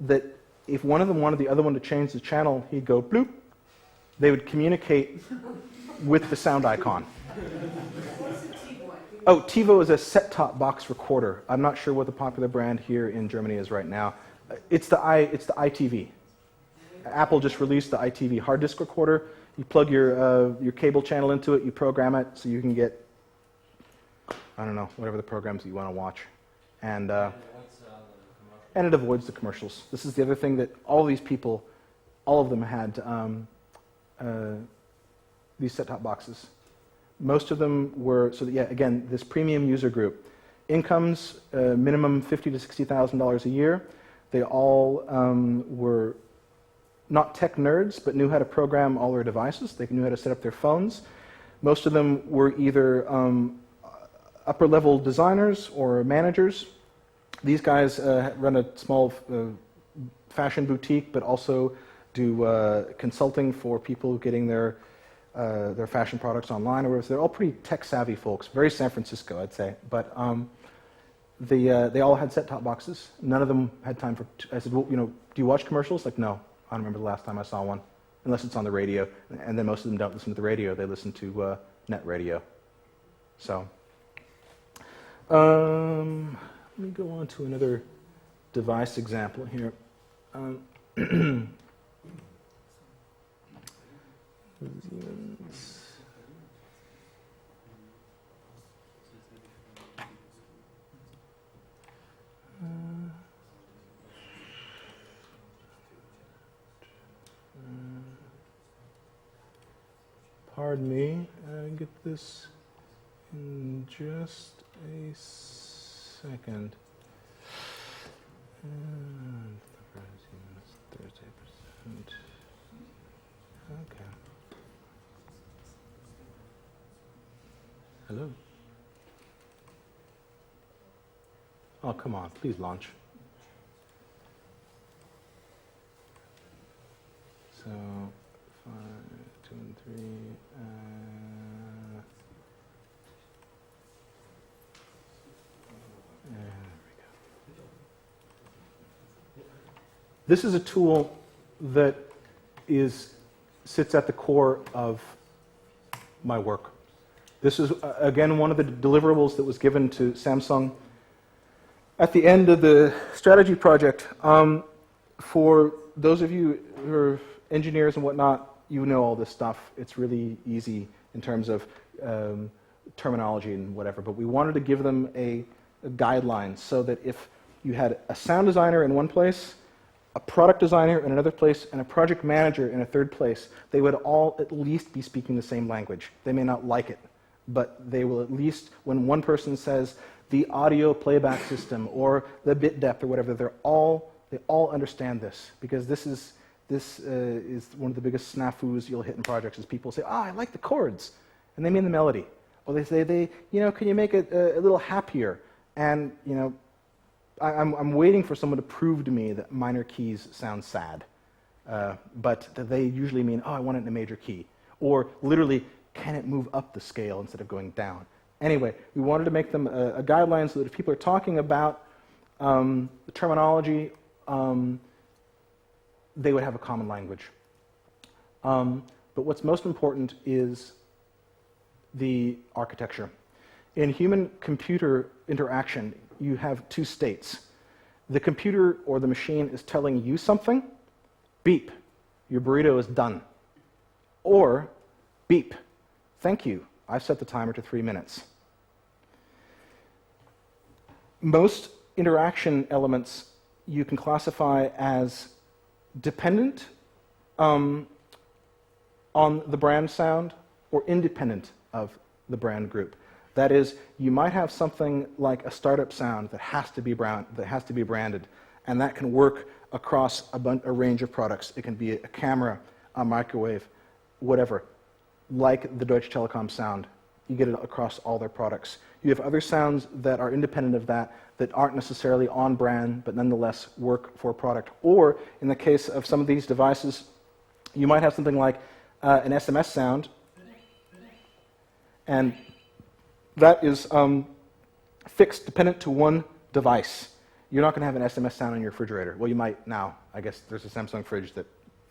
that if one of them wanted the other one to change the channel, he'd go bloop. They would communicate with the sound icon. What's a TiVo? Oh, TiVo is a set-top box recorder. I'm not sure what the popular brand here in Germany is right now. It's the iTV. Apple just released the iTV hard disk recorder. You plug your cable channel into it, you program it so you can get, I don't know, whatever the programs that you want to watch. And it avoids the commercials. This is the other thing that all these people, all of them had these set-top boxes. Most of them were, so that, yeah, again, this premium user group. Incomes, minimum $50,000 to $60,000 a year. They all were not tech nerds, but knew how to program all their devices. They knew how to set up their phones. Most of them were either upper-level designers or managers. These guys run a small fashion boutique, but also do consulting for people getting their fashion products online or whatever. So they're all pretty tech-savvy folks. Very San Francisco, I'd say. But they all had set-top boxes. None of them had time for. I said, well, do you watch commercials? Like, no. I don't remember the last time I saw one, unless it's on the radio. And then most of them don't listen to the radio. They listen to net radio. So let me go on to another device example here. Pardon me, get this in just a second. Okay. Hello? Oh, come on, please launch. So, 5, 2, and 3. There we go. This is a tool that sits at the core of my work. This is, again, one of the deliverables that was given to Samsung at the end of the strategy project. For those of you who are engineers and whatnot, you know all this stuff. It's really easy in terms of terminology and whatever, but we wanted to give them a guideline so that if you had a sound designer in one place, a product designer in another place, and a project manager in a third place, they would all at least be speaking the same language. They may not like it, but they will at least, when one person says the audio playback system or the bit depth or whatever, they all understand this, because this is one of the biggest snafus you'll hit in projects. Is people say, I like the chords, and they mean the melody, or they say, can you make it a little happier? And I'm waiting for someone to prove to me that minor keys sound sad, but they usually mean, I want it in a major key, or literally, can it move up the scale instead of going down? Anyway, we wanted to make them a guideline so that if people are talking about the terminology, they would have a common language. But what's most important is the architecture. In human-computer interaction, you have two states. the computer or the machine is telling you something, beep, your burrito is done. Or, beep, thank you, I've set the timer to 3 minutes. Most interaction elements you can classify as dependent on the brand sound or independent of the brand group. That is, you might have something like a startup sound that has to be branded, and that can work across a range of products. It can be a camera, a microwave, whatever, like the Deutsche Telekom sound. You get it across all their products. You have other sounds that are independent of that aren't necessarily on brand, but nonetheless work for a product. Or, in the case of some of these devices, you might have something like an SMS sound, and that is fixed, dependent to one device. You're not going to have an SMS sound on your refrigerator. Well, you might now. I guess there's a Samsung fridge that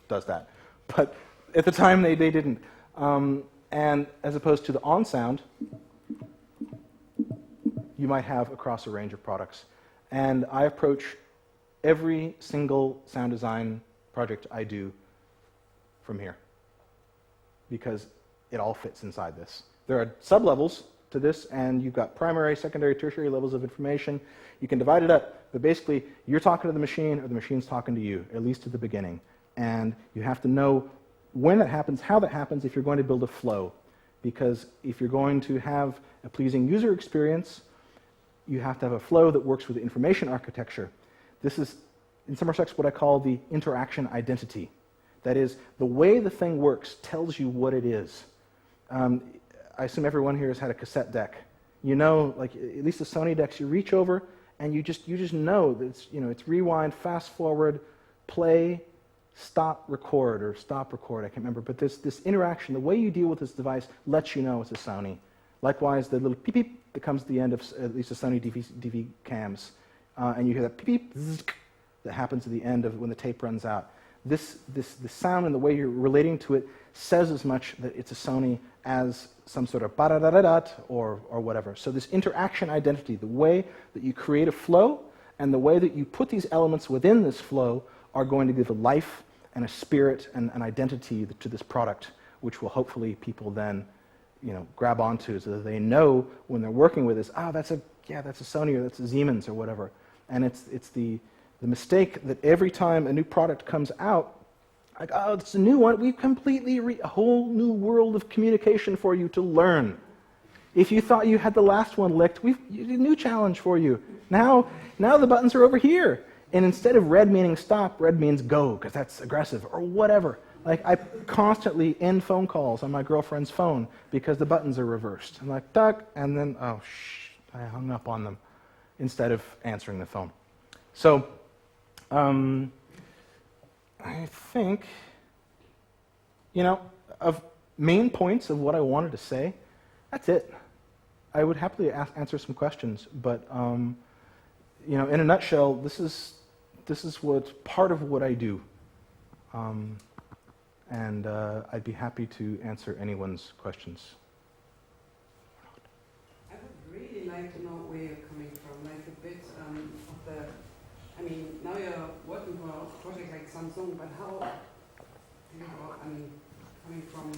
does that. But at the time, they didn't. And as opposed to the on sound, you might have across a range of products. And I approach every single sound design project I do from here, because it all fits inside this. There are sub-levels to this, and you've got primary, secondary, tertiary levels of information. You can divide it up, but basically you're talking to the machine or the machine's talking to you, at least at the beginning. And you have to know when that happens, how that happens, if you're going to build a flow. Because if you're going to have a pleasing user experience, you have to have a flow that works with the information architecture. This is, in some respects, what I call the interaction identity. That is, the way the thing works tells you what it is. I assume everyone here has had a cassette deck. You know, like at least the Sony decks, you reach over and you just know that it's rewind, fast forward, play, stop, record, or stop, record. I can't remember, but this interaction, the way you deal with this device, lets you know it's a Sony. Likewise, the little beep beep that comes at the end of at least the Sony DV cams, and you hear that beep beep zzz, that happens at the end of when the tape runs out. The sound and the way you're relating to it says as much that it's a Sony as some sort of ba-da-da-da-da or whatever. So this interaction identity, the way that you create a flow and the way that you put these elements within this flow are going to give a life and a spirit and an identity to this product, which will hopefully people then grab onto, so that they know when they're working with this, that's a Sony or that's a Siemens or whatever. And it's the mistake that every time a new product comes out, like, it's a new one, we've completely a whole new world of communication for you to learn. If you thought you had the last one licked, a new challenge for you. Now the buttons are over here. And instead of red meaning stop, red means go, because that's aggressive, or whatever. Like, I constantly end phone calls on my girlfriend's phone because the buttons are reversed. I'm like, duck, and then, I hung up on them instead of answering the phone. So, I think, of main points of what I wanted to say, that's it. I would happily answer some questions, but, in a nutshell, this is what's part of what I do. And I'd be happy to answer anyone's questions. I would really like to know where you're coming from, like a bit of the, now you're working for a project like Samsung, but how, coming from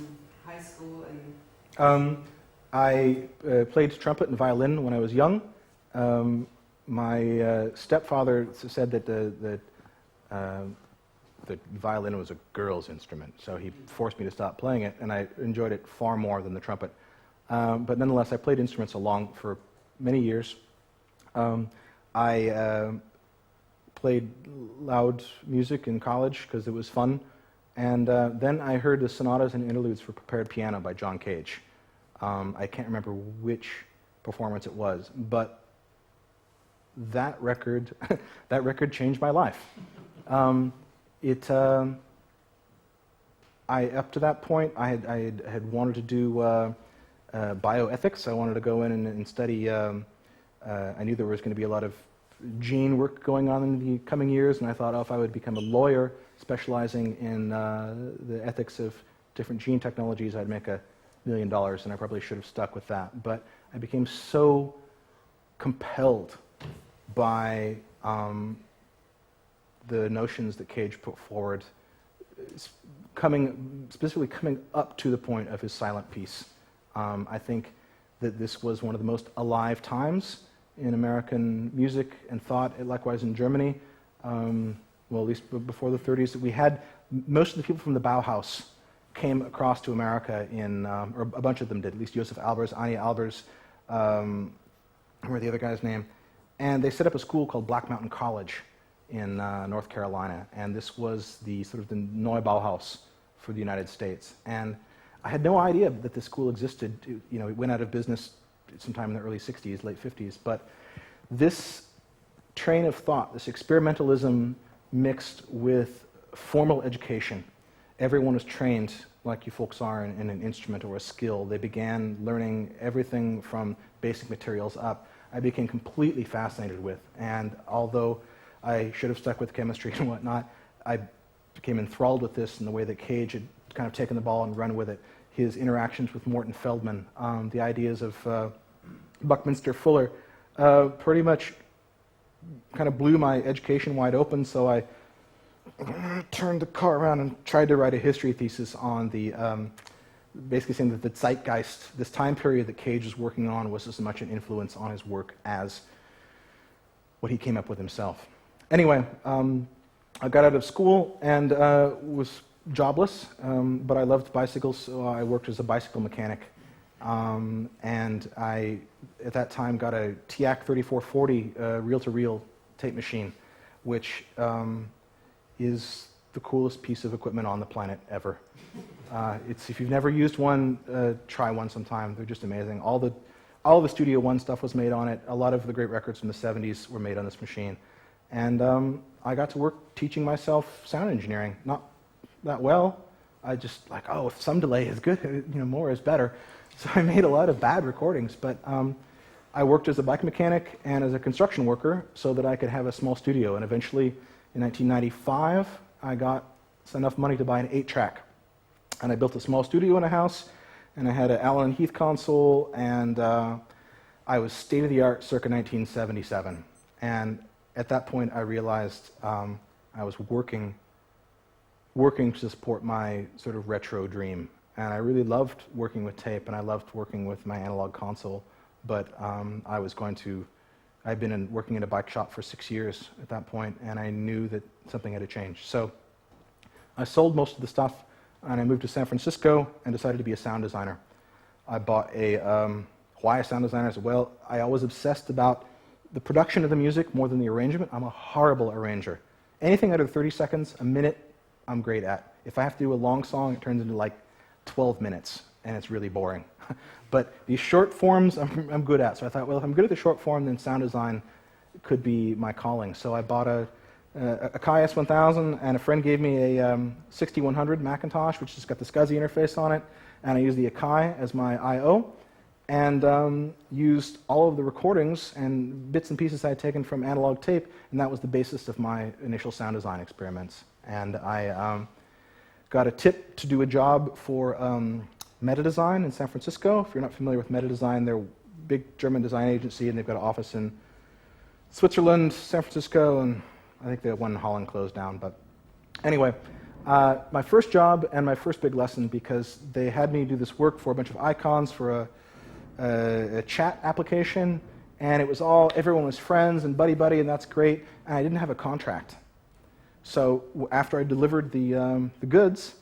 high school and... I played trumpet and violin when I was young. My stepfather said that the violin was a girl's instrument, so he forced me to stop playing it, and I enjoyed it far more than the trumpet. But nonetheless, I played instruments along for many years. I played loud music in college because it was fun, and then I heard the sonatas and interludes for prepared piano by John Cage. I can't remember which performance it was, but that record changed my life. Up to that point, I had wanted to do bioethics. I wanted to go in and study. I knew there was going to be a lot of gene work going on in the coming years, and I thought, if I would become a lawyer specializing in the ethics of different gene technologies, I'd make $1 million, and I probably should have stuck with that. But I became so compelled by the notions that Cage put forward, specifically coming up to the point of his silent piece. I think that this was one of the most alive times in American music and thought, likewise in Germany. Well, at least before the 30s, that we had most of the people from the Bauhaus came across to America or a bunch of them did, at least Josef Albers, Anja Albers, I remember the other guy's name, and they set up a school called Black Mountain College in North Carolina, and this was the sort of the Neue Bauhaus for the United States. And I had no idea that this school existed. It went out of business sometime in the early 60s, late 50s, but this train of thought, this experimentalism mixed with formal education. Everyone was trained like you folks are in an instrument or a skill. They began learning everything from basic materials up. I became completely fascinated with, and although I should have stuck with chemistry and whatnot, I became enthralled with this in the way that Cage had kind of taken the ball and run with it. His interactions with Morton Feldman, the ideas of Buckminster Fuller, pretty much kind of blew my education wide open, so I turned the car around and tried to write a history thesis on the, basically saying that the zeitgeist, this time period that Cage was working on, was as much an influence on his work as what he came up with himself. Anyway, I got out of school and was jobless, but I loved bicycles, so I worked as a bicycle mechanic. And I, at that time, got a TIAC 3440 reel-to-reel tape machine, which is the coolest piece of equipment on the planet ever. If you've never used one, try one sometime. They're just amazing. All the Studio One stuff was made on it. A lot of the great records from the 70s were made on this machine. And I got to work teaching myself sound engineering. Not that well. I just like, if some delay is good, more is better. So I made a lot of bad recordings, but I worked as a bike mechanic and as a construction worker so that I could have a small studio. And eventually, in 1995, I got enough money to buy an 8-track. And I built a small studio in a house, and I had an Allen and Heath console, and I was state-of-the-art circa 1977. And at that point, I realized I was working to support my sort of retro dream. And I really loved working with tape, and I loved working with my analog console, but I'd been working in a bike shop for 6 years at that point, and I knew that something had to change. So I sold most of the stuff, and I moved to San Francisco and decided to be a sound designer. I bought why a sound designer as well? I always obsessed about the production of the music more than the arrangement. I'm a horrible arranger. Anything under 30 seconds, a minute, I'm great at. If I have to do a long song, it turns into like 12 minutes, and it's really boring. But these short forms, I'm good at. So I thought, well, if I'm good at the short form, then sound design could be my calling. So I bought a Akai S1000, and a friend gave me a 6100 Macintosh, which has got the SCSI interface on it, and I used the Akai as my I/O, and used all of the recordings and bits and pieces I had taken from analog tape, and that was the basis of my initial sound design experiments. And I got a tip to do a job for Meta Design in San Francisco. If you're not familiar with Meta Design, they're a big German design agency, and they've got an office in Switzerland, San Francisco, and I think the one in Holland closed down. But anyway, my first job and my first big lesson, because they had me do this work for a bunch of icons for a chat application, and it was everyone was friends and buddy-buddy, and that's great, and I didn't have a contract. So after I delivered the goods,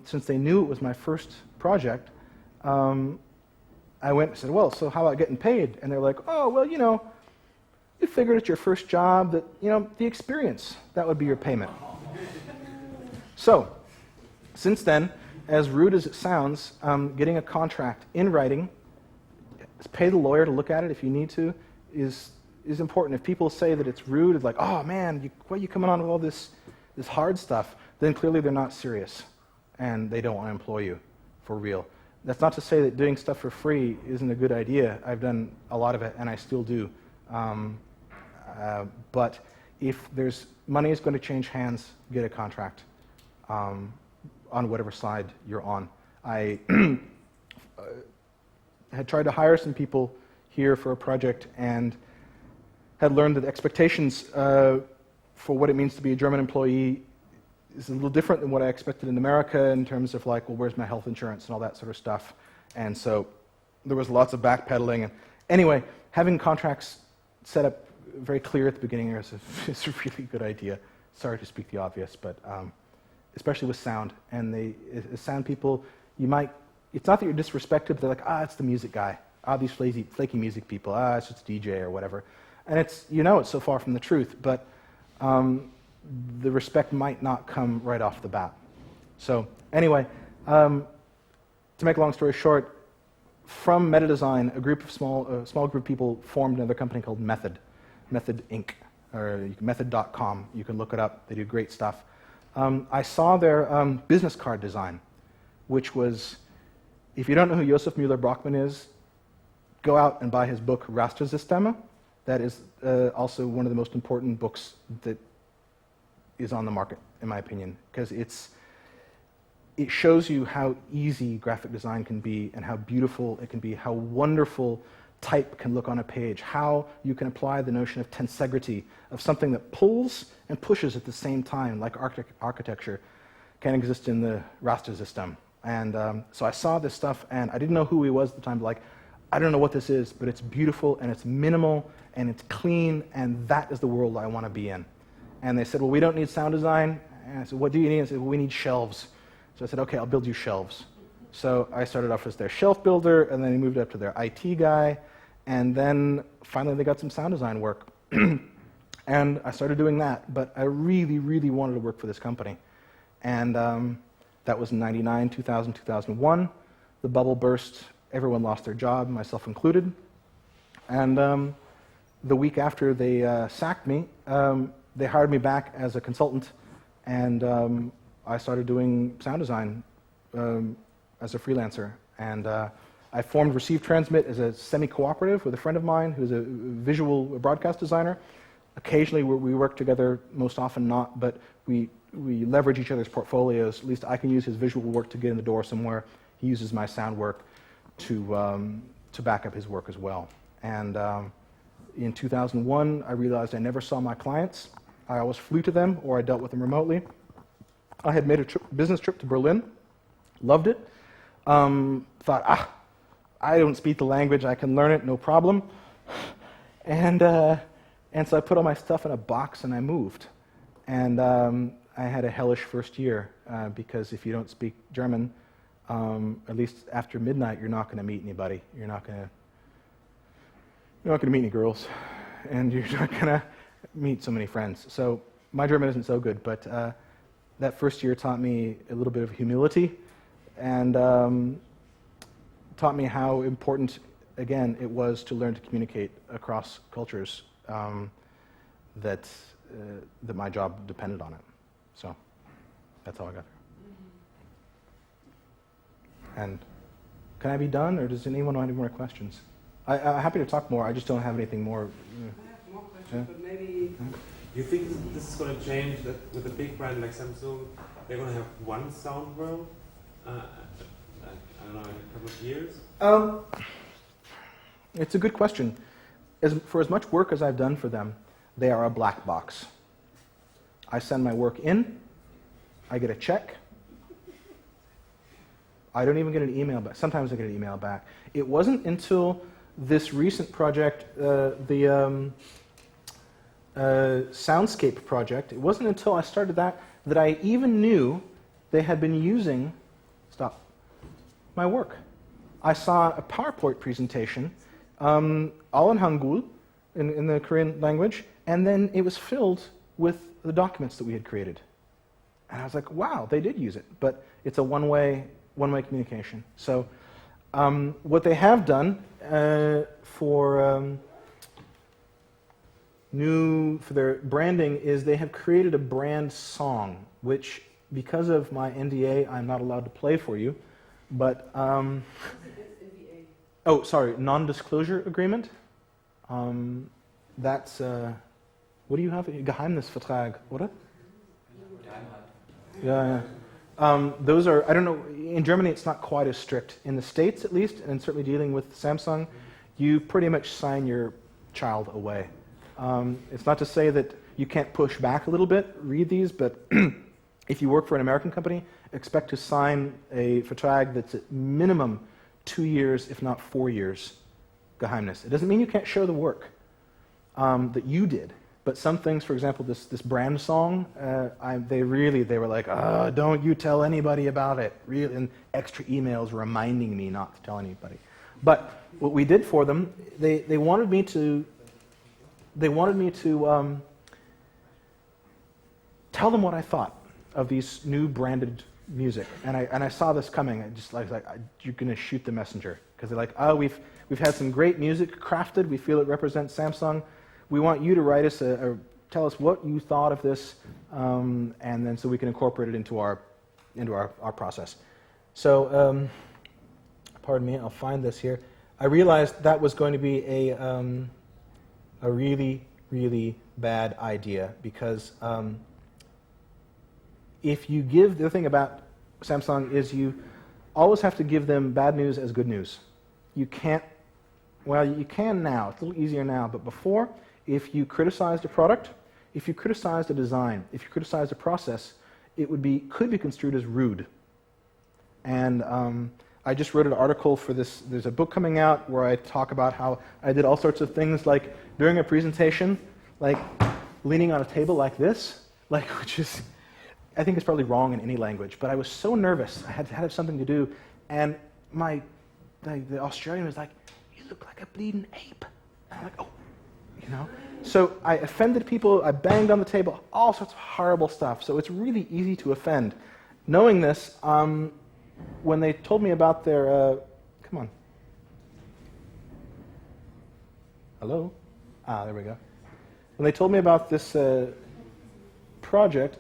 since they knew it was my first project, I went and said, well, so how about getting paid? And they're like, oh, well, you figured it's your first job, that, the experience, that would be your payment. So, since then, as rude as it sounds, getting a contract in writing, pay the lawyer to look at it if you need to, is important. If people say that it's rude, it's like, oh man, why are you coming on with all this hard stuff? Then clearly they're not serious, and they don't want to employ you for real. That's not to say that doing stuff for free isn't a good idea. I've done a lot of it, and I still do. But if money is going to change hands, get a contract on whatever side you're on. I had tried to hire some people here for a project and had learned that expectations for what it means to be a German employee is a little different than what I expected in America in terms of like, well, where's my health insurance and all that sort of stuff. And so there was lots of backpedaling. And anyway, having contracts set up very clear at the beginning is a really good idea. Sorry to speak the obvious, but especially with sound. And as sound people, you might, it's not that you're disrespected, but they're like, it's the music guy. These flaky music people. It's just DJ or whatever. And it's, it's so far from the truth, but the respect might not come right off the bat. So anyway, to make a long story short, from meta design, a small group of people formed another company called Method Inc. or Method.com. You can look it up. They do great stuff. I saw their business card design, which was, if you don't know who Josef Müller-Brockmann is, go out and buy his book Rastersysteme. That is also one of the most important books that is on the market, in my opinion, because it shows you how easy graphic design can be and how beautiful it can be, how wonderful type can look on a page, how you can apply the notion of tensegrity, of something that pulls and pushes at the same time, like architecture can exist in the Rastersystem. And so I saw this stuff, and I didn't know who he was at the time, but like, I don't know what this is, but it's beautiful, and it's minimal, and it's clean, and that is the world I want to be in. And they said, well, we don't need sound design. And I said, what do you need? I said, well, we need shelves. So I said, okay, I'll build you shelves. So I started off as their shelf builder, and then he moved up to their IT guy, and then finally they got some sound design work. And I started doing that, but I really, really wanted to work for this company. And that was in 99, 2000, 2001. The bubble burst. Everyone lost their job, myself included. And the week after they sacked me, they hired me back as a consultant, and I started doing sound design as a freelancer. And I formed Receive Transmit as a semi-cooperative with a friend of mine who's a visual broadcast designer. Occasionally we work together, most often not, but we leverage each other's portfolios. At least I can use his visual work to get in the door somewhere. He uses my sound work to back up his work as well. And in 2001, I realized I never saw my clients. I always flew to them, or I dealt with them remotely. I had made a business trip to Berlin, loved it. Thought, I don't speak the language, I can learn it, no problem. And so I put all my stuff in a box and I moved. And I had a hellish first year, because if you don't speak German, at least after midnight, you're not going to meet anybody. You're not going to meet any girls, and you're not going to meet so many friends. So my German isn't so good, but that first year taught me a little bit of humility, and taught me how important, again, it was to learn to communicate across cultures, that my job depended on it. So that's how I got there. And can I be done, or does anyone have any more questions? I'm happy to talk more. I just don't have anything more. I have more questions, but maybe... You think this is going to change, that with a big brand like Samsung, they're going to have one sound world? I don't know, in a couple of years? It's a good question. For as much work as I've done for them, they are a black box. I send my work in, I get a check. I don't even get an email back. Sometimes I get an email back. It wasn't until this recent project, the Soundscape project, it wasn't until I started that I even knew they had been using my work. I saw a PowerPoint presentation, all in Hangul, in the Korean language, and then it was filled with the documents that we had created. And I was like, wow, they did use it. But it's a one-way communication. So what they have done for their branding is they have created a brand song, which, because of my NDA, I'm not allowed to play for you. But oh, sorry, non-disclosure agreement. That's what do you have? Geheimnisvertrag, oder? Yeah. Those are, I don't know, in Germany it's not quite as strict. In the States at least, and certainly dealing with Samsung, you pretty much sign your child away. It's not to say that you can't push back a little bit, read these, but if you work for an American company, expect to sign a Vertrag that's at minimum 2 years, if not 4 years, Geheimnis. It doesn't mean you can't show the work that you did, but some things, for example, this brand song, they were like, oh, don't you tell anybody about it, really, and extra emails reminding me not to tell anybody. But what we did for them, they wanted me to tell them what I thought of these new branded music, and I saw this coming. I just like you're going to shoot the messenger, because they're like, oh, we've had some great music crafted. We feel it represents Samsung. We want you to write us tell us what you thought of this, and then so we can incorporate it into our process. So, pardon me, I'll find this here. I realized that was going to be a really, really bad idea, because if you give, the thing about Samsung is you always have to give them bad news as good news. You can't, well, you can now, it's a little easier now, but before, if you criticized a product, if you criticized a design, if you criticized a process, it could be construed as rude. And I just wrote an article for this. There's a book coming out where I talk about how I did all sorts of things, like during a presentation, like leaning on a table like this, which is, I think it's probably wrong in any language, but I was so nervous. I had to have something to do, and the Australian was like, "You look like a bleeding ape." And I'm like, "Oh," you know. So I offended people. I banged on the table, all sorts of horrible stuff. So it's really easy to offend. Knowing this, when they told me about their, come on. Hello? Ah, there we go. When they told me about this project,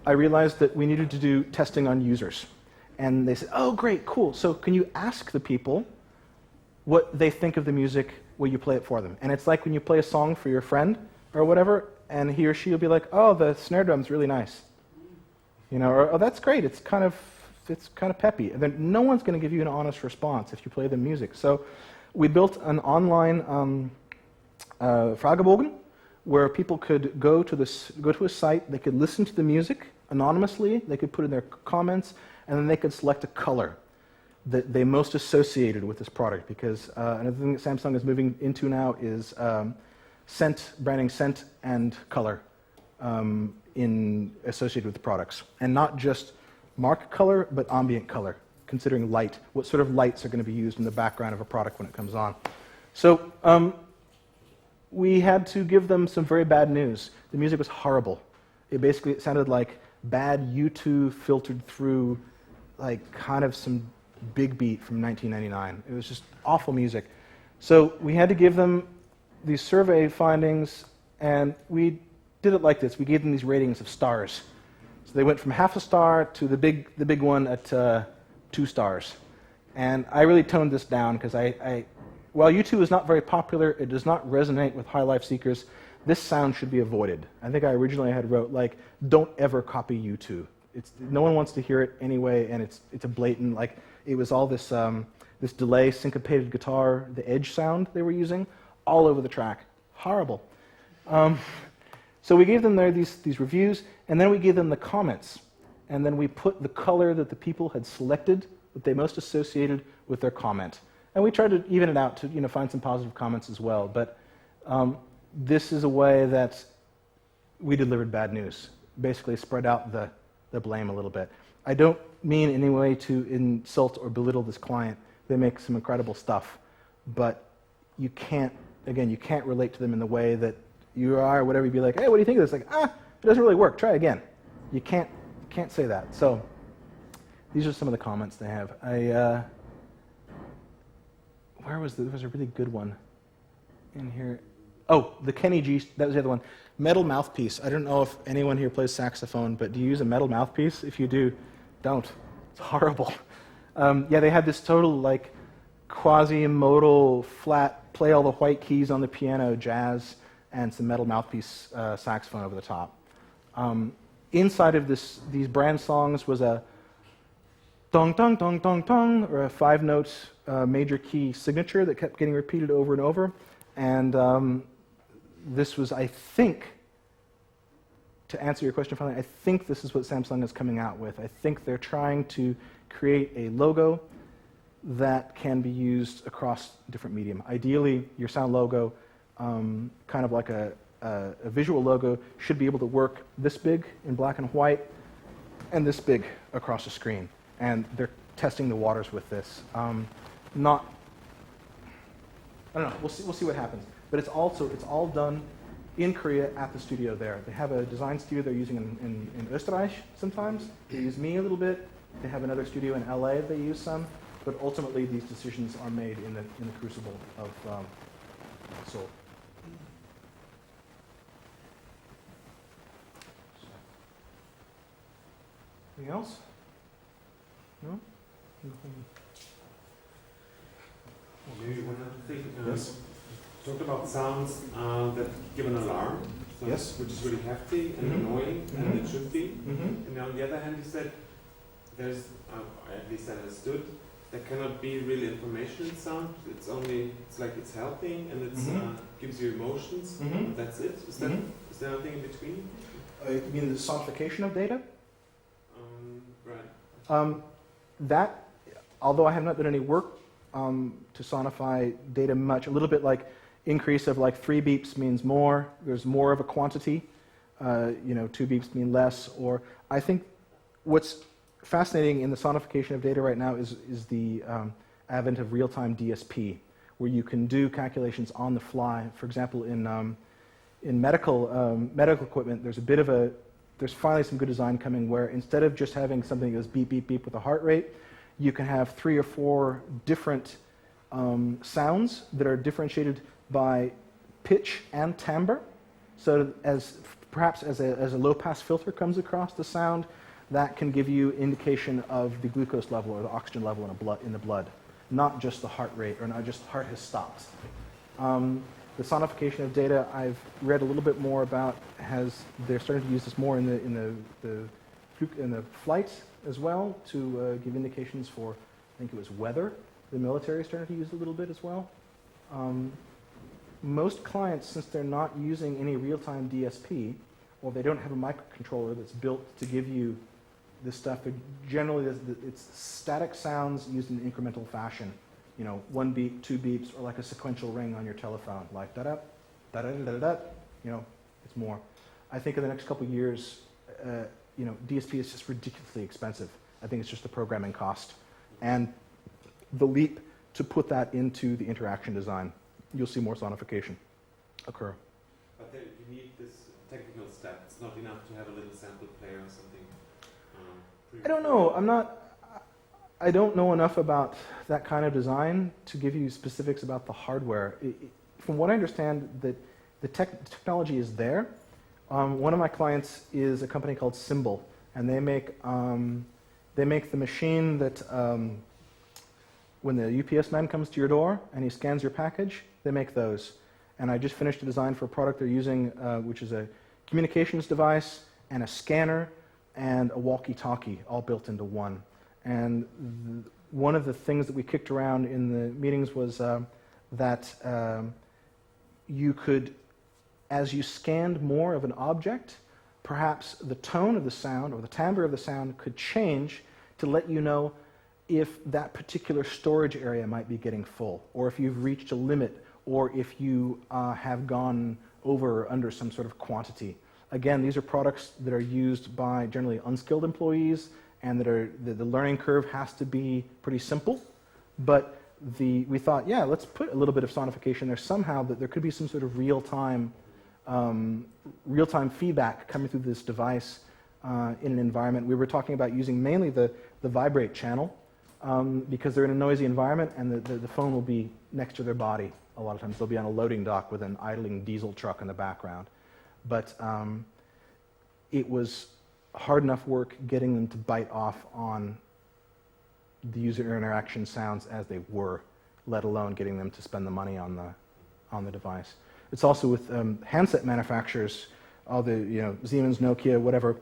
I realized that we needed to do testing on users. And they said, oh, great, cool. So can you ask the people what they think of the music when you play it for them? And it's like when you play a song for your friend or whatever, and he or she will be like, oh, the snare drum's really nice. You know, or, oh, that's great, it's kind of peppy. And then no one's going to give you an honest response if you play the music. So we built an online Fragebogen where people could go to a site, they could listen to the music anonymously, they could put in their comments, and then they could select a color that they most associated with this product. Because another thing that Samsung is moving into now is branding scent and color associated with the products. And not just mark color, but ambient color, considering light. What sort of lights are going to be used in the background of a product when it comes on. So we had to give them some very bad news. The music was horrible. It sounded like bad U2 filtered through like kind of some big beat from 1999. It was just awful music. So we had to give them these survey findings, and we did it like this. We gave them these ratings of stars. So they went from half a star to the big one at 2 stars. And I really toned this down because while U2 is not very popular, it does not resonate with high life seekers. This sound should be avoided. I think I originally had wrote like, don't ever copy U2. No one wants to hear it anyway, and it's a blatant, like, it was all this this delay, syncopated guitar, the edge sound they were using, all over the track. Horrible. So we gave them these reviews, and then we gave them the comments, and then we put the color that the people had selected, that they most associated with their comment. And we tried to even it out to find some positive comments as well. But this is a way that we delivered bad news. Basically spread out the blame a little bit. I don't mean in any way to insult or belittle this client. They make some incredible stuff. But you can't relate to them in the way that you are, or whatever. You'd be like, hey, what do you think of this? Like, it doesn't really work. Try again. You can't say that. So these are some of the comments they have. There was a really good one in here. Oh, the Kenny G, that was the other one. Metal mouthpiece. I don't know if anyone here plays saxophone, but do you use a metal mouthpiece? If you do, don't. It's horrible. Yeah, they had this total like quasi-modal flat, play all the white keys on the piano, jazz, and some metal mouthpiece saxophone over the top. Inside of these brand songs was a dong, dong, dong, dong, dong, or a 5-note major key signature that kept getting repeated over and over. And this was, I think, to answer your question finally, I think this is what Samsung is coming out with. I think they're trying to create a logo that can be used across different medium. Ideally, your sound logo, kind of like a visual logo, should be able to work this big in black and white and this big across the screen. And they're testing the waters with this. I don't know. We'll see what happens. But it's all done in Korea at the studio there. They have a design studio they're using in Österreich sometimes. They use me a little bit. They have another studio in LA they use some. But ultimately, these decisions are made in the crucible of Seoul. Anything else? No? Maybe one other thing. Yes. Talked about sounds that give an alarm. So Yes. Which is really hefty and annoying, and it should be. And on the other hand, you said there's, at least I understood, there cannot be real information in sound. It's like it's helping and it gives you emotions. That's it. Is there anything in between? You mean the sonification of data? Right. That, although I have not done any work to sonify data much, a little bit like increase of like 3 beeps means more, there's more of a quantity, 2 beeps mean less, or I think what's fascinating in the sonification of data right now is the advent of real-time DSP, where you can do calculations on the fly. For example, in medical equipment, there's finally some good design coming where instead of just having something that goes beep, beep, beep with a heart rate, you can have 3 or 4 different sounds that are differentiated by pitch and timbre. So perhaps as a low-pass filter comes across the sound, that can give you indication of the glucose level or the oxygen level in the blood, not just the heart rate or not just heart has stopped. The sonification of data I've read a little bit more about. They're starting to use this more in the flights as well to give indications for, I think it was weather. The military is starting to use it a little bit as well. Most clients, since they're not using any real-time DSP, or they don't have a microcontroller that's built to give you this stuff, it's static sounds used in incremental fashion. 1 beep, 2 beeps, or like a sequential ring on your telephone, like da-da, da-da-da-da-da, it's more. I think in the next couple of years, DSP is just ridiculously expensive. I think it's just the programming cost. And the leap to put that into the interaction design, you'll see more sonification occur. But then you need this technical step. It's not enough to have a little sample player or something. I don't know. I don't know enough about that kind of design to give you specifics about the hardware. From what I understand, the technology is there. One of my clients is a company called Symbol, and they make the machine that when the UPS man comes to your door and he scans your package, they make those. And I just finished a design for a product they're using, which is a communications device and a scanner and a walkie-talkie all built into one. And one of the things that we kicked around in the meetings was that you could, as you scanned more of an object, perhaps the tone of the sound or the timbre of the sound could change to let you know if that particular storage area might be getting full, or if you've reached a limit, or if you have gone over or under some sort of quantity. Again, these are products that are used by generally unskilled employees, and the learning curve has to be pretty simple. But we thought, yeah, let's put a little bit of sonification there somehow, that there could be some sort of real-time feedback coming through this device in an environment. We were talking about using mainly the vibrate channel because they're in a noisy environment, and the phone will be next to their body. A lot of times they'll be on a loading dock with an idling diesel truck in the background. But it was hard enough work getting them to bite off on the user interaction sounds as they were, let alone getting them to spend the money on the device. It's also with handset manufacturers, all the Siemens, Nokia, whatever.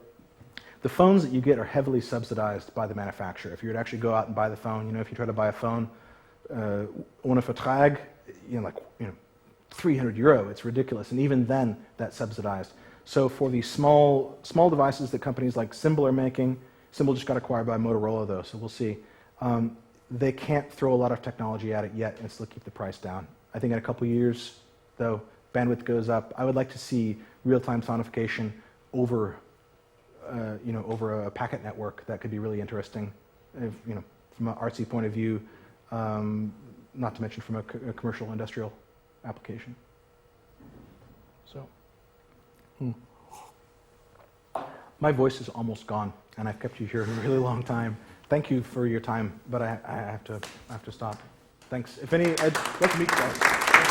The phones that you get are heavily subsidized by the manufacturer. If you were to actually go out and buy the phone, if you try to buy a phone, ohne Vertrag, 300 euro. It's ridiculous, and even then, that's subsidized. So for these small devices that companies like Symbol are making, Symbol just got acquired by Motorola though, so we'll see. They can't throw a lot of technology at it yet and still keep the price down. I think in a couple years, though, bandwidth goes up. I would like to see real-time sonification over, over a packet network. That could be really interesting, from an artsy point of view, not to mention from a commercial industrial application. So, my voice is almost gone, and I've kept you here a really long time. Thank you for your time, but I have to stop. Thanks. If any, I'd love to meet you guys.